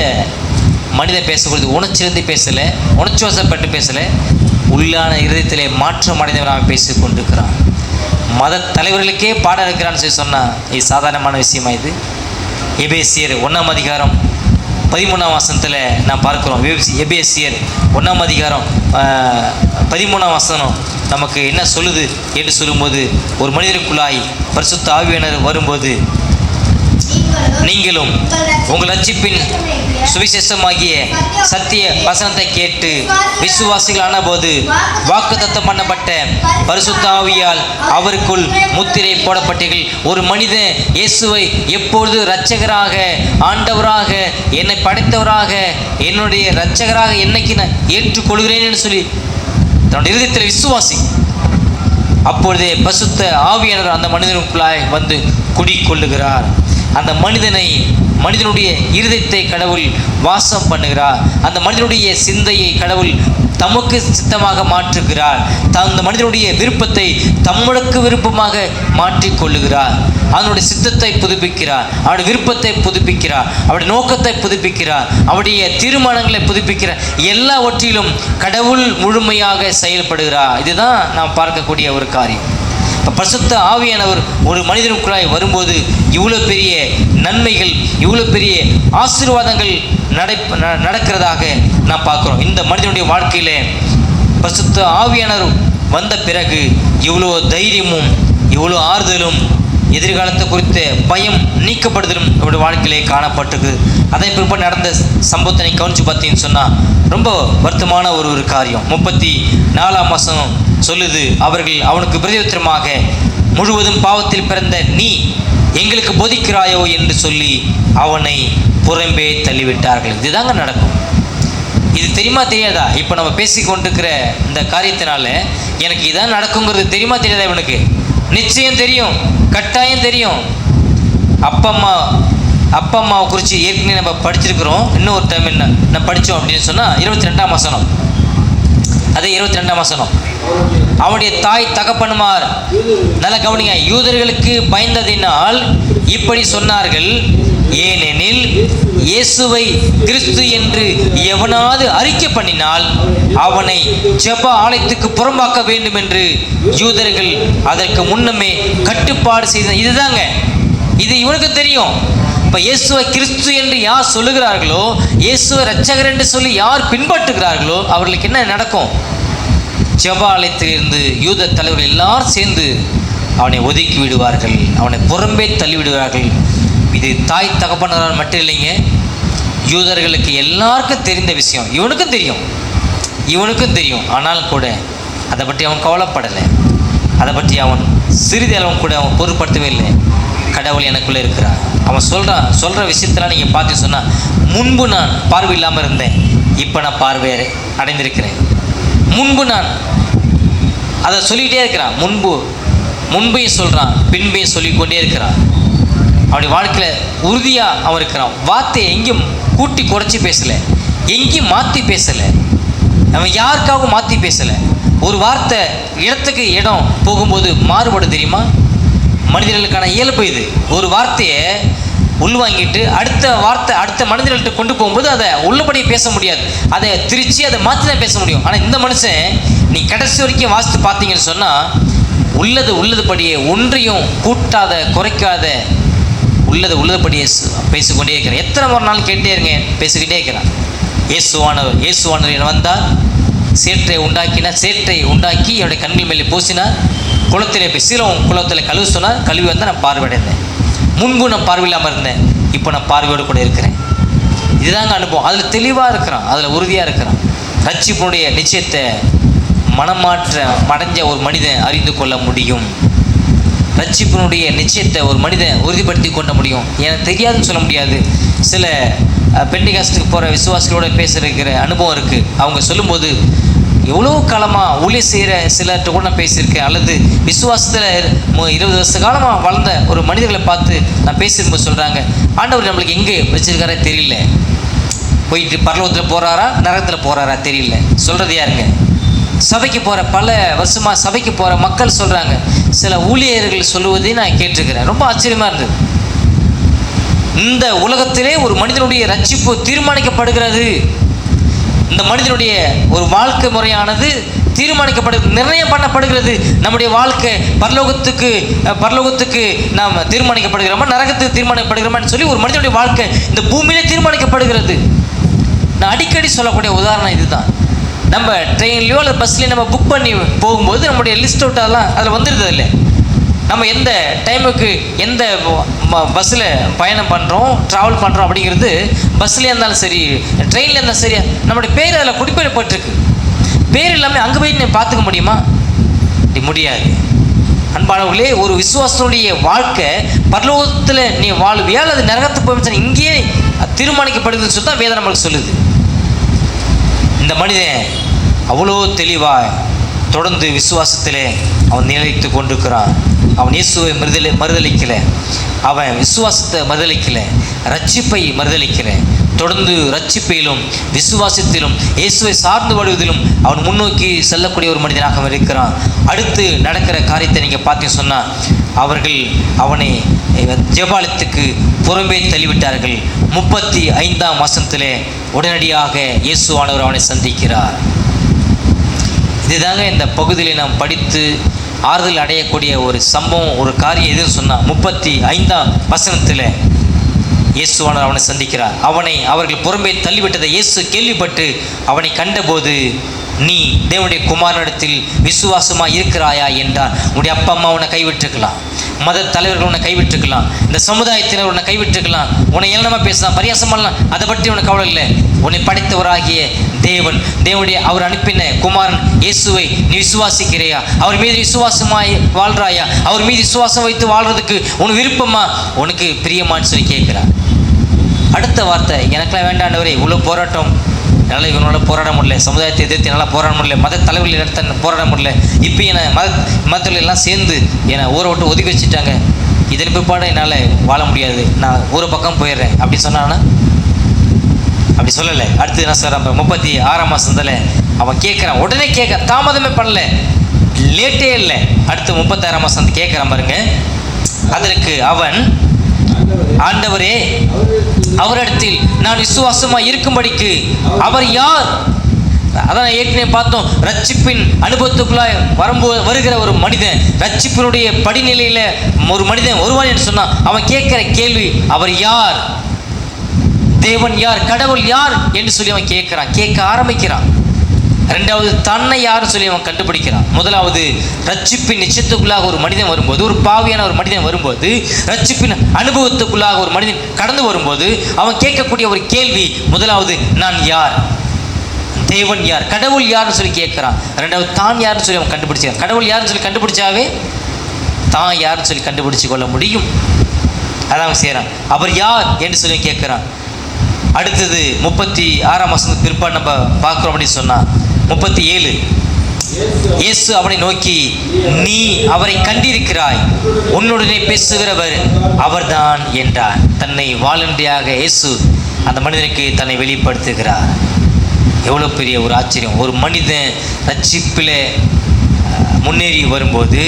மனிதன் பேசக்கூடியது உணர்ச்சியிலிருந்து பேசலை, உணர்ச்சி வசப்பட்டு பேசலை, உள்ளான இருதயத்திலே மாற்றம் அடைந்தவன் அவன் பேசி கொண்டிருக்கிறான். மத தலைவர்களுக்கே பாடம் இருக்கிறான்னு சொல்லி சொன்னால் இது சாதாரணமான விஷயமா? இது எபேசியர் 1ஆம் அதிகாரம் 13ஆம் வசனத்தில் நான் பார்க்குறோம். எபேசியர் 1ஆம் அதிகாரம் 13ஆம் வசனம் நமக்கு என்ன சொல்லுது என்று சொல்லும்போது, ஒரு மனிதனுக்குள்ளாய் பரிசுத்த ஆவியானவர் வரும்போது, நீங்களும் உங்கள் ரட்சிப்பின் சுவிசேஷமாகிய சத்திய வசனத்தை கேட்டு விசுவாசிகளான போது வாக்குத்தத்தம் பண்ணப்பட்ட பரிசுத்த ஆவியால் அவருக்குள் முத்திரை போடப்பட்டீர்கள். ஒரு மனிதன் இயேசுவை எப்பொழுது இரட்சகராக, ஆண்டவராக, என்னை படைத்தவராக, என்னுடைய இரட்சகராக என்னைக்கு நான் ஏற்றுக்கொள்கிறேன்னு சொல்லி தன்னுடைய இருதயத்தில் விசுவாசி, அப்பொழுதே பரிசுத்த ஆவியானவர் அந்த மனிதனுக்குள்ளாய் வந்து குடிக்கொள்ளுகிறார். அந்த மனிதனுடைய இருதயத்தை கடவுள் வாசம் பண்ணுகிறார். அந்த மனிதனுடைய சிந்தையை கடவுள் தமக்கு சித்தமாக மாற்றுகிறார். அந்த மனிதனுடைய விருப்பத்தை தம்முடைய விருப்பமாக மாற்றிக்கொள்ளுகிறார். அவனுடைய சித்தத்தை புதுப்பிக்கிறார், அவனுடைய விருப்பத்தை புதுப்பிக்கிறார், அவருடைய நோக்கத்தை புதுப்பிக்கிறார், அவருடைய தீர்மானங்களை புதுப்பிக்கிறார். எல்லாவற்றிலும் கடவுள் முழுமையாக செயல்படுகிறார். இதுதான் நாம் பார்க்கக்கூடிய ஒரு காரியம். இப்போ பரிசுத்த ஆவியானவர் ஒரு மனிதனுக்குள்ளாய் வரும்போது இவ்வளோ பெரிய நன்மைகள், இவ்வளோ பெரிய ஆசீர்வாதங்கள் நடக்கிறதாக நாம் பார்க்குறோம். இந்த மனிதனுடைய வாழ்க்கையில் பரிசுத்த ஆவியானவர் வந்த பிறகு இவ்வளோ தைரியமும், இவ்வளோ ஆறுதலும், எதிர்காலத்தை குறித்த பயம் நீக்கப்படுதலும் அவருடைய வாழ்க்கையிலே காணப்பட்டது. அதன் பிற்பாடு நடந்த சம்பவத்தை கவனித்து பார்த்தீங்கன்னு சொன்னால் ரொம்ப வருத்தமான ஒரு காரியம். 34ஆம் வசனம் சொல்லுது, அவர்கள் அவனுக்கு பிரதியுத்தரமாக, முழுவதும் பாவத்தில் பிறந்த நீ எங்களுக்கு போதிக்கிறாயோ என்று சொல்லி அவனை புறம்பே தள்ளிவிட்டார்கள். இதுதாங்க நடக்கும். இது தெரியுமா தெரியாதா? இப்போ நம்ம பேசி கொண்டிருக்கிற இந்த காரியத்தினால எனக்கு இதான் நடக்குங்கிறது தெரியுமா தெரியாதா? இவனுக்கு நிச்சயம் தெரியும், கட்டாயம் தெரியும். அப்பா அம்மாவை குறித்து ஏற்கனவே நம்ம படிச்சிருக்கிறோம். இன்னொரு டைம் என்ன நான் படித்தோம் அப்படின்னு சொன்னால் 22ஆம் வசனம். அதே 22ஆம் வசனம், அவனுடைய தாய் தகப்பனுமார், நல்ல கவனிங்க, யூதர்களுக்கு பயந்ததினால் இப்படி சொன்னார்கள், ஏனெனில் இயேசுவை கிறிஸ்து என்று எவனாவது அறிக்கை பண்ணினால் அவனை ஜெப ஆலயத்துக்கு புறம்பாக்க வேண்டும் என்று யூதர்கள் அதற்கு முன்னமே கட்டுப்பாடு செய்த. இதுதாங்க, இது இவனுக்கு தெரியும். இப்போ இயேசுவை கிறிஸ்து என்று யார் சொல்லுகிறார்களோ, இயேசுவை இரட்சகர் என்று சொல்லி யார் பின்பற்றுகிறார்களோ அவர்களுக்கு என்ன நடக்கும்? ஜெப ஆலயத்திலிருந்து யூத தலைவர்கள் எல்லாரும் சேர்ந்து அவனை ஒதுக்கி விடுவார்கள், அவனை புறம்பே தள்ளி விடுவார்கள். இது தாய் தகப்பனார் மட்டும் இல்லைங்க, யூதர்களுக்கு எல்லாருக்கும் தெரிந்த விஷயம். இவனுக்கும் தெரியும். ஆனாலும் கூட அதை பற்றி அவன் கவலைப்படலை. அதை பற்றி அவன் சிறிது அளவும் கூட அவன் பொருட்படுத்தவே இல்லை. கடவுள் எனக்குள்ளே இருக்கிறார். அவன் சொல்கிற விஷயத்தெல்லாம் நீங்கள் பார்த்து சொன்னால், முன்பு நான் பார்வை இல்லாமல் இருந்தேன், இப்போ நான் பார்வையை அடைந்திருக்கிறேன். முன்பு நான் அதை சொல்லிக்கிட்டே இருக்கிறான். முன்பையும் சொல்கிறான், பின்பையும் சொல்லிக்கொண்டே இருக்கிறான். அவனுடைய வாழ்க்கையில் உறுதியாக அவன் இருக்கிறான். வார்த்தையை எங்கேயும் கூட்டி குறைச்சி பேசலை, எங்கேயும் மாற்றி பேசலை. அவன் யாருக்காகவும் மாற்றி பேசலை. ஒரு வார்த்தை இடத்துக்கு இடம் போகும்போது மாறுபடும் தெரியுமா? மனிதர்களுக்கான இயல்பு இது. ஒரு வார்த்தையை உள்வாங்கிட்டு அடுத்த மனிதர்கள்ட்ட கொண்டு போகும்போது அதை உள்ளபடியே பேச முடியாது, அதை திரிச்சு அதை மாற்றி தான் பேச முடியும். ஆனால் இந்த மனுஷன் நீ கடைசி வரைக்கும் வாசித்து பார்த்தீங்கன்னு சொன்னால் உள்ளதுபடியே ஒன்றையும் கூட்டாத குறைக்காத உள்ளதுபடியே பேசிக்கொண்டே இருக்கிறேன். எத்தனை ஒரு நாள் கேட்டே இருங்க, பேசிக்கிட்டே இருக்கிறான். இயேசுவானவர் என வந்தார், சேற்றை உண்டாக்கி என்னுடைய கண்கள் மேலே பூசினார், குளத்திலே போய் சீலம் குளத்தில் கழுவு சொன்னார், கழுவி வந்தால் நான் பார்வையடைந்தேன். முன்பு நான் பார்வையில்லாமல் இருந்தேன், இப்போ நான் பார்வையோடு கூட இருக்கிறேன். இதுதாங்க அனுபவம். அதில் தெளிவாக இருக்கிறான், அதில் உறுதியாக இருக்கிறான். ரட்சிப்பினுடைய நிச்சயத்தை மனமாற்றம் அடைஞ்ச ஒரு மனிதன் அறிந்து கொள்ள முடியும். ரட்சிப்பினுடைய நிச்சயத்தை ஒரு மனிதன் உறுதிப்படுத்தி கொள்ள முடியும். எனக்கு தெரியாதுன்னு சொல்ல முடியாது. சில பெண்டிகாஸ்டுக்கு போகிற விசுவாசிகளோட பேசுகிற அனுபவம் இருக்குது. அவங்க சொல்லும்போது, எவ்வளோ காலமாக ஊழியர் செய்கிற சிலர்கிட்ட கூட நான் பேசியிருக்கேன், அல்லது விசுவாசத்தில் 20 வருஷ காலமாக வளர்ந்த ஒரு மனிதர்களை பார்த்து நான் பேசியிருக்கும்போது சொல்கிறாங்க, ஆண்டவர் நம்மளுக்கு எங்கே வச்சுருக்காரே தெரியல, போயிட்டு பரலோகத்தில் போகிறாரா நரகத்தில் போகிறாரா தெரியல. சொல்கிறது யாருங்க? சபைக்கு போகிற பல வருஷமாக சபைக்கு போகிற மக்கள் சொல்கிறாங்க. சில ஊழியர்கள் சொல்லுவதையும் நான் கேட்டிருக்கிறேன். ரொம்ப ஆச்சரியமாக இருந்தது. இந்த உலகத்திலே ஒரு மனிதனுடைய ரட்சிப்பு தீர்மானிக்கப்படுகிறது. இந்த மனிதனுடைய ஒரு வாழ்க்கை முறையானது தீர்மானிக்கப்படுகிறது, நிர்ணயம் பண்ணப்படுகிறது. நம்முடைய வாழ்க்கை பரலோகத்துக்கு நாம் தீர்மானிக்கப்படுகிறோமா, நரகத்துக்கு தீர்மானிக்கப்படுகிறோமான்னு சொல்லி ஒரு மனிதனுடைய வாழ்க்கை இந்த பூமியிலே தீர்மானிக்கப்படுகிறது. நான் அடிக்கடி சொல்லக்கூடிய உதாரணம் இதுதான். நம்ம ட்ரெயின்லையோ அல்லது பஸ்லேயோ நம்ம புக் பண்ணி போகும்போது நம்முடைய லிஸ்ட் அவுட்டெல்லாம் அதில் வந்துடுது. இல்லை, நம்ம எந்த டைமுக்கு எந்த பஸ்ஸில் பயணம் பண்ணுறோம், ட்ராவல் பண்ணுறோம் அப்படிங்கிறது பஸ்லேயே இருந்தாலும் சரி, ட்ரெயினில் இருந்தாலும் சரி, நம்மளுடைய பேர் அதில் குறிப்பிடப்பட்டிருக்கு. பேர் இல்லாமல் அங்கே போய் நீ பார்த்துக்க முடியுமா? முடியாது. அன்பானவர்களே, ஒரு விசுவாசனுடைய வாழ்க்கை பரலோகத்தில் நீ வாழ்வியா அல்லது நரகத்துக்கு போய் இங்கேயே தீர்மானிக்கப்படுதுன்னு சொல்லி தான் வேதம் நம்மளுக்கு சொல்லுது. இந்த மனிதன் அவ்வளோ தெளிவாக தொடர்ந்து விசுவாசத்திலே அவன் நிலைத்து கொண்டிருக்கிறான். அவன் இயேசுவை மறுதலிக்கலை, அவன் விசுவாசத்தை மறுதலிக்கலை, ரட்சிப்பை மறுதலிக்கலை. தொடர்ந்து ரட்சிப்பிலும் விசுவாசத்திலும் இயேசுவை சார்ந்து வருவதிலும் அவன் முன்னோக்கி செல்லக்கூடிய ஒரு மனிதனாக இருக்கிறான். அடுத்து நடக்கிற காரியத்தை நீங்கள் பார்த்தீங்க சொன்னால், அவர்கள் அவனை ஜெபாலயத்துக்கு புறம்பே தள்ளிவிட்டார்கள். 35ஆம் வசனத்திலே உடனடியாக இயேசுவானவர் அவனை சந்திக்கிறார். இதுதாங்க இந்த பகுதியில் நாம் படித்து ஆறுதல் அடையக்கூடிய ஒரு சம்பவம், ஒரு காரியம் எதுன்னு சொன்னால் 35ஆம் வசனத்தில் இயேசுவானவர் அவனை சந்திக்கிறார். அவர்கள் புறம்பே தள்ளிவிட்டதை இயேசு கேள்விப்பட்டு அவனை கண்டபோது, நீ தேவனுடைய குமாரனிடத்தில் விசுவாசமாக இருக்கிறாயா என்றார். உன்னுடைய அப்பா அம்மா உன்னை கைவிட்டுருக்கலாம், மத தலைவர்கள் உன்னை கைவிட்டுருக்கலாம், இந்த சமுதாயத்தினர் உன்னை கைவிட்டுருக்கலாம், உன்னை ஏளனமாக பேசலாம், பரியாசம் பண்ணலாம், அதை பற்றி உனக்கு கவலை இல்லை. உன்னை படைத்தவராகிய தேவனுடைய அவர் அனுப்பின குமாரன் இயேசுவை நீ விசுவாசிக்கிறையா? அவர் மீது விசுவாசமாய் வாழ்கிறாயா? அவர் மீது விசுவாசம் வைத்து வாழ்கிறதுக்கு உனக்கு விருப்பமா, உனக்கு பிரியமான்னு சொல்லி கேட்குறார். அடுத்த வார்த்தை, எனக்கெல்லாம் வேண்டாண்டவரே, இவ்வளோ போராட்டம், என்னால் இவனோட போராட முடியல, சமுதாயத்தை எதிர்த்து என்னால் போராட முடியல, மத தலைவர்கள் இடத்த போராட முடியல, இப்போ என்னை மதத்தில் எல்லாம் சேர்ந்து என்னை ஊரை விட்டு ஒதுக்கி வச்சுட்டாங்க, இதன் பிற்பாடு என்னால் வாழ முடியாது, நான் ஊரை பக்கம் போயிடுறேன் அப்படி சொன்னான்னா? அப்படி சொல்லலை. அடுத்து என்ன சொல்கிறான்? 36ஆம் வசனத்தில் அவன் கேட்குறான், உடனே தாமதமே பண்ணல, லேட்டே இல்லை. அடுத்து 36ஆம் வசனத்தை கேட்குறான் பாருங்க. அதற்கு அவன், ஆண்டவரே, அவரிடத்தில் நான் விசுவாசமாக இருக்கும்படிக்கு அவர் யார்? அதான் ஏற்கனவே பார்த்தோம், ரட்சிப்பின் அனுபவத்துக்குள்ளாய் வருகிற ஒரு மனிதன், ரட்சிப்பினுடைய படிநிலையில் ஒரு மனிதன் வருவான் என்று சொன்னான். அவன் கேட்கிற கேள்வி, அவர் யார்? தேவன் யார்? கடவுள் யார் என்று சொல்லி அவன் கேட்க ஆரம்பிக்கிறான். ரெண்டாவது, தன்னை யாருன்னு சொல்லி அவன் கண்டுபிடிக்கிறான். முதலாவது, ரட்சிப்பின் நிச்சயத்துக்குள்ளாக ஒரு மனிதன் வரும்போது, ஒரு பாவியான ஒரு மனிதன் வரும்போது, ரட்சிப்பின் அனுபவத்துக்குள்ளாக ஒரு மனிதன் கடந்து வரும்போது அவன் கேட்கக்கூடிய ஒரு கேள்வி, முதலாவது, நான் யார்? தேவன் யார்? கடவுள் யாருன்னு சொல்லி கேட்குறான். ரெண்டாவது, தான் யாருன்னு சொல்லி அவன் கண்டுபிடிச்சான். கடவுள் யாருன்னு சொல்லி கண்டுபிடிச்சாவே தான் யாருன்னு சொல்லி கண்டுபிடிச்சு கொள்ள முடியும். அதான் அவன் செய்கிறான். அவர் யார் என்று சொல்லி கேட்குறான். அடுத்தது 36ஆம் வசனத்துக்கு பிற்பாடு நம்ம பார்க்குறோம் அப்படின்னு சொன்னால் 37, இயேசு அவனை நோக்கி, நீ அவரை கண்டிருக்கிறாய், உன்னுடனே பேசுகிறவர் அவர்தான் என்றார். தன்னை வாலண்டியாக இயேசு அந்த மனிதனுக்கு தன்னை வெளிப்படுத்துகிறார். எவ்வளோ பெரிய ஒரு ஆச்சரியம்! ஒரு மனிதன் ரட்சிப்பில் முன்னேறி வரும்போது,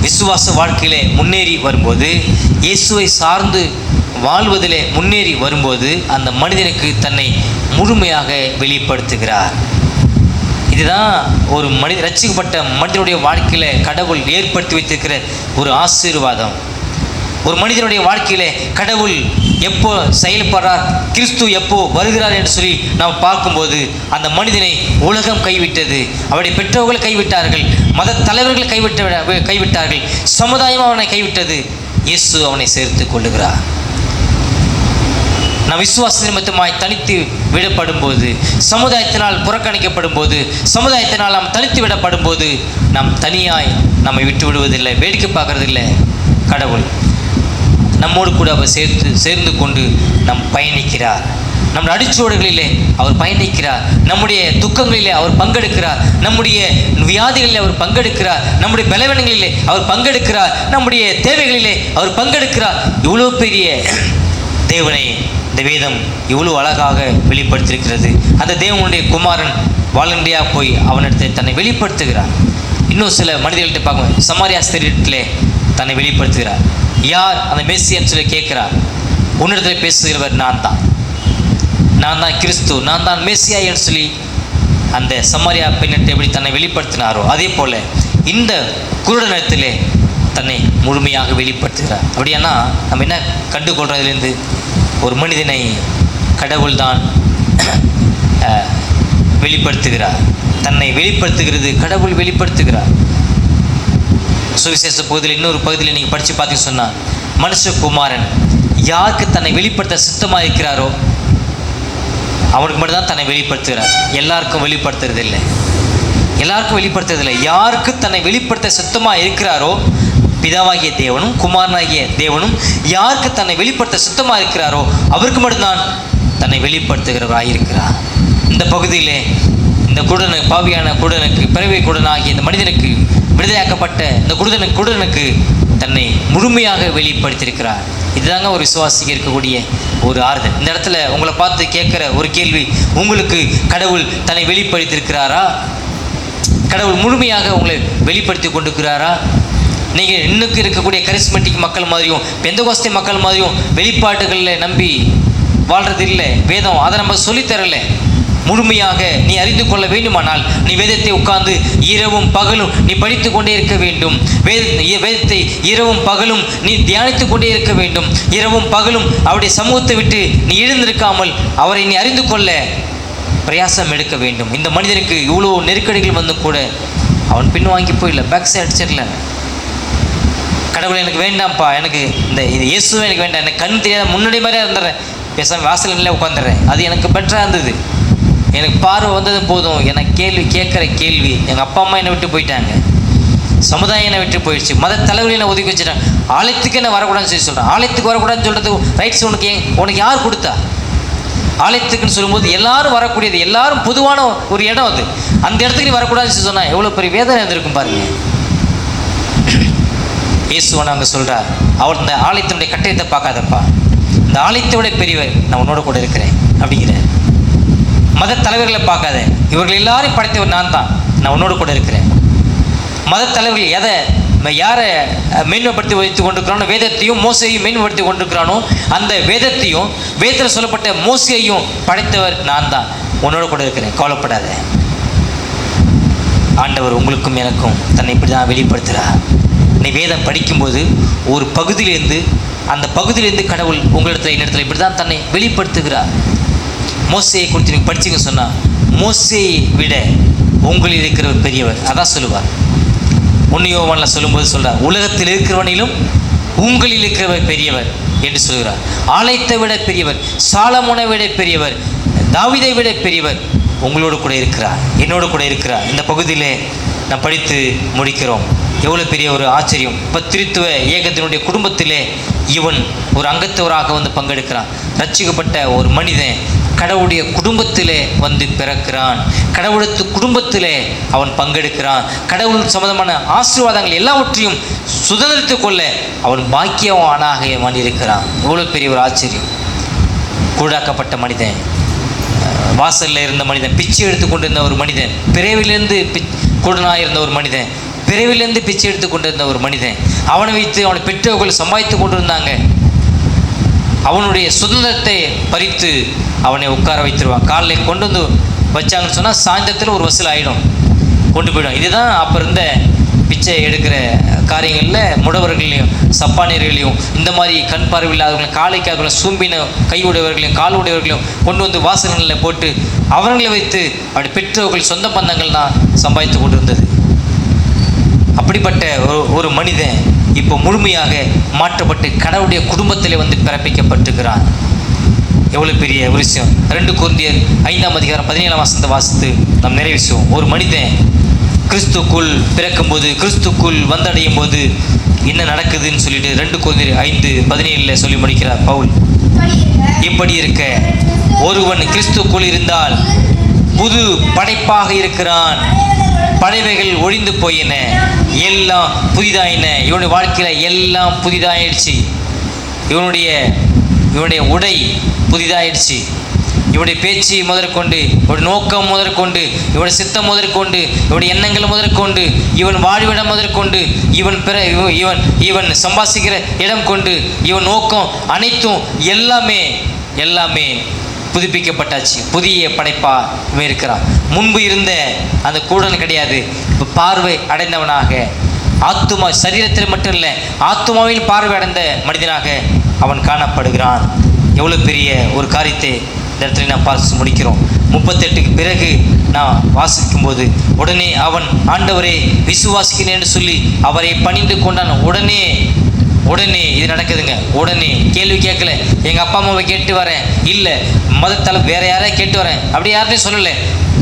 விசுவாச வாழ்க்கையிலே முன்னேறி வரும்போது, இயேசுவை சார்ந்து வாழ்வதிலே முன்னேறி வரும்போது அந்த மனிதனுக்கு தன்னை முழுமையாக வெளிப்படுத்துகிறார். இதுதான் ஒரு ரட்சிக்கப்பட்ட மனிதனுடைய வாழ்க்கையில் கடவுள் ஏற்படுத்தி வைத்திருக்கிற ஒரு ஆசீர்வாதம். ஒரு மனிதனுடைய வாழ்க்கையில் கடவுள் எப்போ செயல்படுறார், கிறிஸ்து எப்போ வருகிறார் என்று சொல்லி நாம் பார்க்கும்போது, அந்த மனிதனை உலகம் கைவிட்டது, அவருடைய பெற்றோர்கள் கைவிட்டார்கள், மத தலைவர்கள் கைவிட்டார்கள், சமுதாயம் அவனை கைவிட்டது, இயேசு அவனை சேர்த்து கொள்ளுகிறார். நாம் விசுவாச நிமித்தமாய் தனித்து விடப்படும் போது, சமுதாயத்தினால் புறக்கணிக்கப்படும் போது, சமுதாயத்தினால் நாம் தனித்து விடப்படும் போது, நாம் தனியாய் நம்மை விட்டு விடுவதில்லை, வேடிக்கை பார்க்கறதில்லை. கடவுள் நம்மோடு கூட அவர் சேர்ந்து கொண்டு நம் பயணிக்கிறார். நம் அடிச்சுவடுகளிலே அவர் பயணிக்கிறார். நம்முடைய துக்கங்களிலே அவர் பங்கெடுக்கிறார். நம்முடைய வியாதிகளிலே அவர் பங்கெடுக்கிறார். நம்முடைய பலவீனங்களிலே அவர் பங்கெடுக்கிறார். நம்முடைய தேவைகளிலே அவர் பங்கெடுக்கிறார். இவ்வளோ பெரிய தேவனை இந்த வேதம் இவ்வளோ அழகாக வெளிப்படுத்தியிருக்கிறது. அந்த தேவனுடைய குமாரன் வாலண்டியாக போய் அவனிடத்தை தன்னை வெளிப்படுத்துகிறார். இன்னும் சில மனிதர்கள்ட்ட பார்க்க, சமாரியா ஸ்திரீயிடத்திலே தன்னை வெளிப்படுத்துகிறார். யார் அந்த மெஸ்ஸியான்னு சொல்லி கேட்குறார். உன்னிடத்தில் பேசுகிறவர் நான் தான் கிறிஸ்து, நான் தான் மெஸ்ஸியா என்று சொல்லி அந்த சமாரியா பெண்ணிட்ட எப்படி தன்னை வெளிப்படுத்தினாரோ, அதே போல் இந்த குருடனத்திலே தன்னை முழுமையாக வெளிப்படுத்துகிறார். அப்படியானா நம்ம என்ன கண்டுகொள்றதுலேருந்து, ஒரு மனிதனை கடவுள் தான் வெளிப்படுத்துகிறார். தன்னை வெளிப்படுத்துகிறது கடவுள் வெளிப்படுத்துகிறார். சுவிசேஷ பகுதியில் இன்னொரு பகுதியில் நீங்கள் படித்து பார்த்தீங்கன்னு சொன்னால், மனுஷகுமாரன் யாருக்கு தன்னை வெளிப்படுத்த சித்தமாக இருக்கிறாரோ அவனுக்கு மட்டும்தான் தன்னை வெளிப்படுத்துகிறார். எல்லாருக்கும் வெளிப்படுத்துறதில்லை. யாருக்கு தன்னை வெளிப்படுத்த சித்தமாக இருக்கிறாரோ, பிதாவாகிய தேவனும் குமாரனாகிய தேவனும் யாருக்கு தன்னை வெளிப்படுத்த சுத்தமாக இருக்கிறாரோ அவருக்கு மட்டும்தான் தன்னை வெளிப்படுத்துகிறவராக இருக்கிறார். இந்த பகுதியிலே இந்த பாவியான குருடனுக்கு, பிறவி குருடனாகிய இந்த மனிதனுக்கு, விடுதலையாக்கப்பட்ட இந்த குருடனுக்கு தன்னை முழுமையாக வெளிப்படுத்தியிருக்கிறார். இதுதாங்க ஒரு விசுவாசிக்கு இருக்கக்கூடிய ஒரு ஆறுதல். இந்த இடத்துல உங்களை பார்த்து கேட்குற ஒரு கேள்வி, உங்களுக்கு கடவுள் தன்னை வெளிப்படுத்தியிருக்கிறாரா? கடவுள் முழுமையாக உங்களை வெளிப்படுத்தி கொண்டிருக்கிறாரா? நீங்கள் இன்னுக்கு இருக்கக்கூடிய கரிஸ்மெட்டிக் மக்கள் மாதிரியும் பெந்தகோஸ்தே மக்கள் மாதிரியும் வெளிப்பாட்டுகளில் நம்பி வாழ்கிறது இல்லை. வேதம் அதை நம்ம சொல்லித்தரலை. முழுமையாக நீ அறிந்து கொள்ள வேண்டுமானால் நீ வேதத்தை உட்கார்ந்து இரவும் பகலும் நீ படித்து கொண்டே இருக்க வேண்டும். வேதத்தை இரவும் பகலும் நீ தியானித்து கொண்டே இருக்க வேண்டும். இரவும் பகலும் அவருடைய சமூகத்தை விட்டு நீ எழுந்திருக்காமல் அவரை நீ அறிந்து கொள்ள பிரயாசம் எடுக்க வேண்டும். இந்த மனிதனுக்கு இவ்வளோ நெருக்கடிகள் வந்து கூட அவன் பின் வாங்கி போயிடல, பேக் சைடு அடிச்சிடல. கடவுள் எனக்கு வேண்டாம்ப்பா, எனக்கு இந்த இயேசுவே எனக்கு வேண்டாம், எனக்கு கண் தெரியாத முன்னாடி மாதிரியே இருந்துடுறேன், பேசாமல் வாசலில் உட்காந்துடுறேன், அது எனக்கு பெட்டராக இருந்தது, எனக்கு பார்வை வந்தது போதும். எனக்கு கேள்வி கேட்குற கேள்வி, எங்கள் அப்பா அம்மா என்னை விட்டு போயிட்டாங்க, சமுதாயம் என்னை விட்டு போயிடுச்சு, மத தலைவர்கள் என்னை ஒதுக்கி வச்சுட்டாங்க, ஆலயத்துக்கு என்ன வரக்கூடாதுன்னு சொல்லி சொல்கிறேன். ஆலயத்துக்கு வரக்கூடாதுன்னு சொல்கிறது ரைட்ஸ் உனக்கு யார் கொடுத்தா? ஆலயத்துக்குன்னு சொல்லும்போது எல்லாரும் வரக்கூடியது, எல்லாரும் பொதுவான ஒரு இடம் அது, அந்த இடத்துக்கு நீ வரக்கூடாதுன்னு சொன்னால் எவ்வளோ பெரிய வேதனை இருந்திருக்கும் பாருங்க. இயேசுவன் அங்கே சொல்கிறார், அவள் இந்த ஆலயத்தினுடைய கட்டயத்தை பார்க்காதப்பா, இந்த ஆலயத்தை விட பெரியவர் நான் உன்னோட கூட இருக்கிறேன் அப்படிங்கிறார். மத தலைவர்களை பார்க்காத, இவர்கள் எல்லாரையும் படைத்தவர் நான் தான், நான் உன்னோட கூட இருக்கிறேன். மத தலைவர்கள் யாரை மேன்மைப்படுத்தி வைத்து கொண்டிருக்கிறானோ, வேதத்தையும் மோசையும் மேன்மைப்படுத்தி கொண்டிருக்கிறானோ, அந்த வேதத்தையும் வேதத்தில் சொல்லப்பட்ட மோசையையும் படைத்தவர் நான் தான், உன்னோட கூட இருக்கிறேன், கவலைப்படாத. ஆண்டவர் உங்களுக்கும் எனக்கும் தன்னை இப்படி தான் வெளிப்படுத்துகிறார். நீ வேதம் படிக்கும்போது ஒரு பகுதியிலேருந்து அந்த பகுதியிலேருந்து கடவுள் உங்களிடத்தில் என்னிடத்தில் இப்படி தான் தன்னை வெளிப்படுத்துகிறார். மோசையை குறித்து நீங்கள் படிச்சிங்க சொன்னால், மோசையை விட உங்களில் இருக்கிறவர் பெரியவர், அதான் சொல்லுவார். 1 யோவானில் சொல்லும்போது சொல்கிறார், உலகத்தில் இருக்கிறவனிலும் உங்களில் இருக்கிறவர் பெரியவர் என்று சொல்கிறார். ஆலயத்தை விட பெரியவர், சாலமோனை விட பெரியவர், தாவீதை விட பெரியவர் உங்களோடு கூட இருக்கிறார், என்னோடு கூட இருக்கிறார். இந்த பகுதியிலே நான் படித்து முடிக்கிறோம். எவ்வளோ பெரிய ஒரு ஆச்சரியம்! இப்போ திருத்துவ இயக்கத்தினுடைய குடும்பத்திலே இவன் ஒரு அங்கத்தவராக வந்து பங்கெடுக்கிறான். ரட்சிக்கப்பட்ட ஒரு மனிதன் கடவுளுடைய குடும்பத்திலே வந்து பிறக்கிறான், கடவுளுக்கு குடும்பத்திலே அவன் பங்கெடுக்கிறான். கடவுள் சம்பந்தமான ஆசீர்வாதங்கள் எல்லாவற்றையும் சுதந்திரித்து கொள்ள அவன் பாக்கியவானாக அவன் இருக்கிறான். எவ்வளோ பெரிய ஒரு ஆச்சரியம்! கூழாக்கப்பட்ட மனிதன், வாசலில் இருந்த மனிதன், பிச்சை எடுத்து கொண்டிருந்த ஒரு மனிதன், பிறவிலிருந்து குருடனாக இருந்த ஒரு மனிதன், பிறவிலிருந்து பிச்சை எடுத்து கொண்டிருந்த ஒரு மனிதன், அவனை வைத்து அவனை பெற்றோர்கள் சம்பாதித்து கொண்டிருந்தாங்க. அவனுடைய சுதந்திரத்தை பறித்து அவனை உட்கார வைத்துருவான். காலையில் கொண்டு வந்து வச்சாங்கன்னு சொன்னால் சாயந்தரத்தில் ஒரு வசூல் ஆகிடும், கொண்டு போயிடும். இதுதான் அப்போ இருந்த பிச்சை எடுக்கிற காரியங்களில் முடவர்களையும் சப்பானியர்களையும் இந்த மாதிரி கண் பார்வை இல்லாதவர்களையும் காலைக்காரர்களையும் சூம்பின கை உடையவர்களையும் கால் உடையவர்களையும் கொண்டு வந்து வாசல்களில் போட்டு அவர்களை வைத்து அப்படி பெற்றோர்கள் சொந்த பந்தங்கள் தான் சம்பாதித்து கொண்டு இருந்தது. அப்படிப்பட்ட ஒரு மனிதன் இப்போ முழுமையாக மாற்றப்பட்டு கடவுளுடைய குடும்பத்திலே வந்து பிறப்பிக்கப்பட்டிருக்கிறான். எவ்வளோ பெரிய ஒரு விஷயம்! 2 கொரிந்தியர் 5ஆம் அதிகாரம் 17ஆம் வசனத்தை வாசித்து நாம் நிறைவேற்றுவோம். ஒரு மனிதன் கிறிஸ்துக்குள் பிறக்கும்போது, கிறிஸ்துக்குள் வந்தடையும் போது என்ன நடக்குதுன்னு சொல்லிட்டு 2 கொரிந்தியர் 5:17 சொல்லி முடிக்கிறார் பவுல். இப்படி இருக்க ஒருவன் கிறிஸ்துக்குள் இருந்தால் புது படைப்பாக இருக்கிறான், பழையவைகள் ஒழிந்து போயின, எல்லாம் புதிதாயின. இவனுடைய வாழ்க்கையில் எல்லாம் புதிதாயிடுச்சு. இவனுடைய உடை புதிதாயிடுச்சு, இவனுடைய பேச்சு முதற்கொண்டு, இவனுடைய நோக்கம் முதற்கொண்டு, இவனுடைய சித்தம் முதற்கொண்டு, இவனுடைய எண்ணங்கள் முதற்கொண்டு, இவன் வாழ்விடம் முதற்கொண்டு, இவன் சம்பாதிக்கிற இடம் கொண்டு, இவன் நோக்கம் அனைத்தும் எல்லாமே புதுப்பிக்கப்பட்டாச்சு. புதிய படைப்பாக இருக்கிறான். முன்பு இருந்த அந்த கூடன் கிடையாது. இப்போ பார்வை அடைந்தவனாக, ஆத்துமா சரீரத்தில் மட்டும் இல்லை ஆத்துமாவில் பார்வை அடைந்த மனிதனாக அவன் காணப்படுகிறான். எவ்வளோ பெரிய ஒரு காரியத்தை இந்த இடத்துல நான் பார்த்து முடிக்கிறோம். 38க்கு பிறகு நான் வாசிக்கும்போது உடனே அவன் ஆண்டவரே விசுவாசிக்கிறேன்னு சொல்லி அவரை பணிந்து கொண்டான். உடனே இது நடக்குதுங்க. உடனே கேள்வி கேட்கல, எங்கள் அப்பா அம்மாவை கேட்டு வரேன், இல்லை மதத்தலை வேற யாரையும் கேட்டு வரேன், அப்படி யாரையும் சொல்லலை.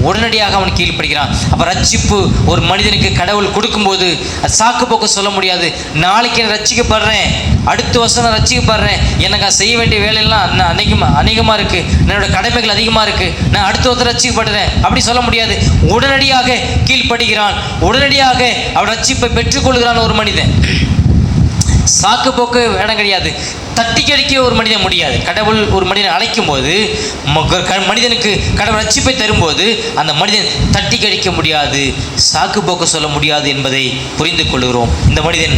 உடனடியாக அவன் கீழ்ப்படுகிறான். அப்போ ரட்சிப்பு ஒரு மனிதனுக்கு கடவுள் கொடுக்கும்போது அது சாக்கு போக்கு சொல்ல முடியாது. நாளைக்கு நான் ரட்சிக்கப்படுறேன், அடுத்த வருஷம் நான் ரட்சிக்கப்படுறேன், எனக்கு செய்ய வேண்டிய வேலையெல்லாம் அதிகமாக இருக்குது, என்னோட கடமைகள் அதிகமாக இருக்குது, நான் அடுத்த வருஷம் ரட்சிக்கப்படுறேன் அப்படி சொல்ல முடியாது. உடனடியாக கீழ்ப்படுகிறான், உடனடியாக அவன் ரட்சிப்பை பெற்றுக்கொள்கிறான். ஒரு மனிதன் சாக்கு போக்கு இடம் கிடையாது, தட்டி கழிக்க ஒரு மனிதன் முடியாது. கடவுள் ஒரு மனிதனை அழைக்கும் போது, மனிதனுக்கு கடவுள் ரட்சிப்பை தரும்போது அந்த மனிதன் தட்டி கழிக்க முடியாது, சாக்கு போக்கு சொல்ல முடியாது என்பதை புரிந்து கொள்கிறோம். இந்த மனிதன்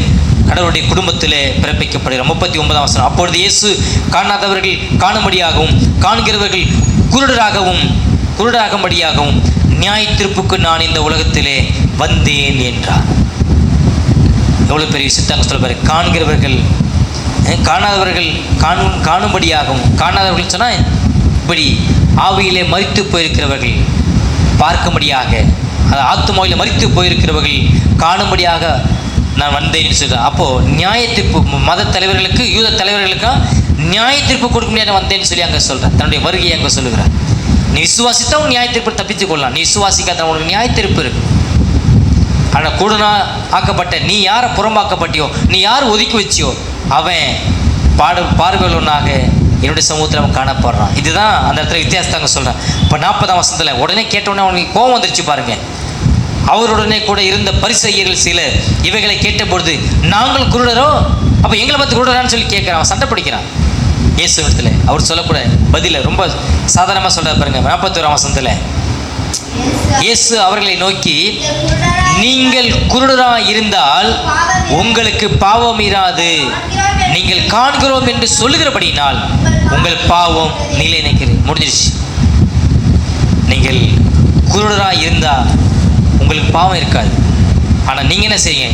கடவுளுடைய குடும்பத்தில் பிறப்பிக்கப்படுகிறார். 39ஆம் வசனம். அப்பொழுது இயேசு காணாதவர்கள் காணும்படியாகவும் காண்கிறவர்கள் குருடராகவும் குருடாகும்படியாகவும் நியாய தீர்ப்புக்கு நான் இந்த உலகத்திலே வந்தேன் என்றார். எவ்வளோ பெரிய விஷயத்தை அங்கே சொல்ல பாரு. காண்கிறவர்கள் காணாதவர்கள் காணும்படியாகவும், காணாதவர்கள் சொன்னால் இப்படி ஆவியிலே மரித்து போயிருக்கிறவர்கள் பார்க்கும்படியாக, அது ஆத்துமாவிலே மரித்து போயிருக்கிறவர்கள் காணும்படியாக நான் வந்தேன்னு சொல்கிறேன். அப்போது நியாய தீர்ப்பு மத தலைவர்களுக்கு, யூத தலைவர்களுக்கா நியாய தீர்ப்பு கொடுக்க முடியாது வந்தேன்னு சொல்லி அங்கே சொல்கிறேன். தன்னுடைய வருகையை அங்கே சொல்லுகிறார். நீ விசுவாசித்தா உன் நியாய தீர்ப்பு தப்பித்து கொள்ளலாம், நீ விசுவாசிக்காத உனக்கு நியாய தீர்ப்பு இருக்கு. ஆனால் கூடனா ஆக்கப்பட்ட நீ யாரை புறம்பாக்கப்பட்டியோ, நீ யார் ஒதுக்கி வச்சியோ, அவன் பார்வையுள்ளவனாக என்னுடைய சமூகத்தில் அவன் காணப்படுறான். இதுதான் அந்த இடத்துல வித்தியாசத்தை அங்கே சொல்கிறேன். இப்போ 40ஆம் வசனத்தில் உடனே கேட்டவுடனே அவனுக்கு கோபம் வந்துருச்சு பாருங்கள். அவருடனே கூட இருந்த பரிசேயர்கள் சிலர் இவைகளை கேட்டபொழுது, நாங்கள் குருடரோ, அப்போ எங்களை பார்த்து குருடரான்னு சொல்லி கேட்குறான். அவன் சண்டை பிடிக்கிறான் இயேசு இடத்துல. அவர் சொல்லக்கூட பதில ரொம்ப சாதாரணமாக சொல்கிறார் பாருங்க. 41ஆம் வசனத்தில் இயேசு அவர்களை நோக்கி, நீங்கள் குருடராக இருந்தால் உங்களுக்கு பாவம் இராது, நீங்கள் காண்கிறோம் என்று சொல்லுகிறபடினால் உங்கள் பாவம் நிலை நிற்கிறது. முடிஞ்சிருச்சு. நீங்கள் குருடராக இருந்தால் உங்களுக்கு பாவம் இருக்காது. ஆனால் நீங்கள் என்ன செய்யுங்க,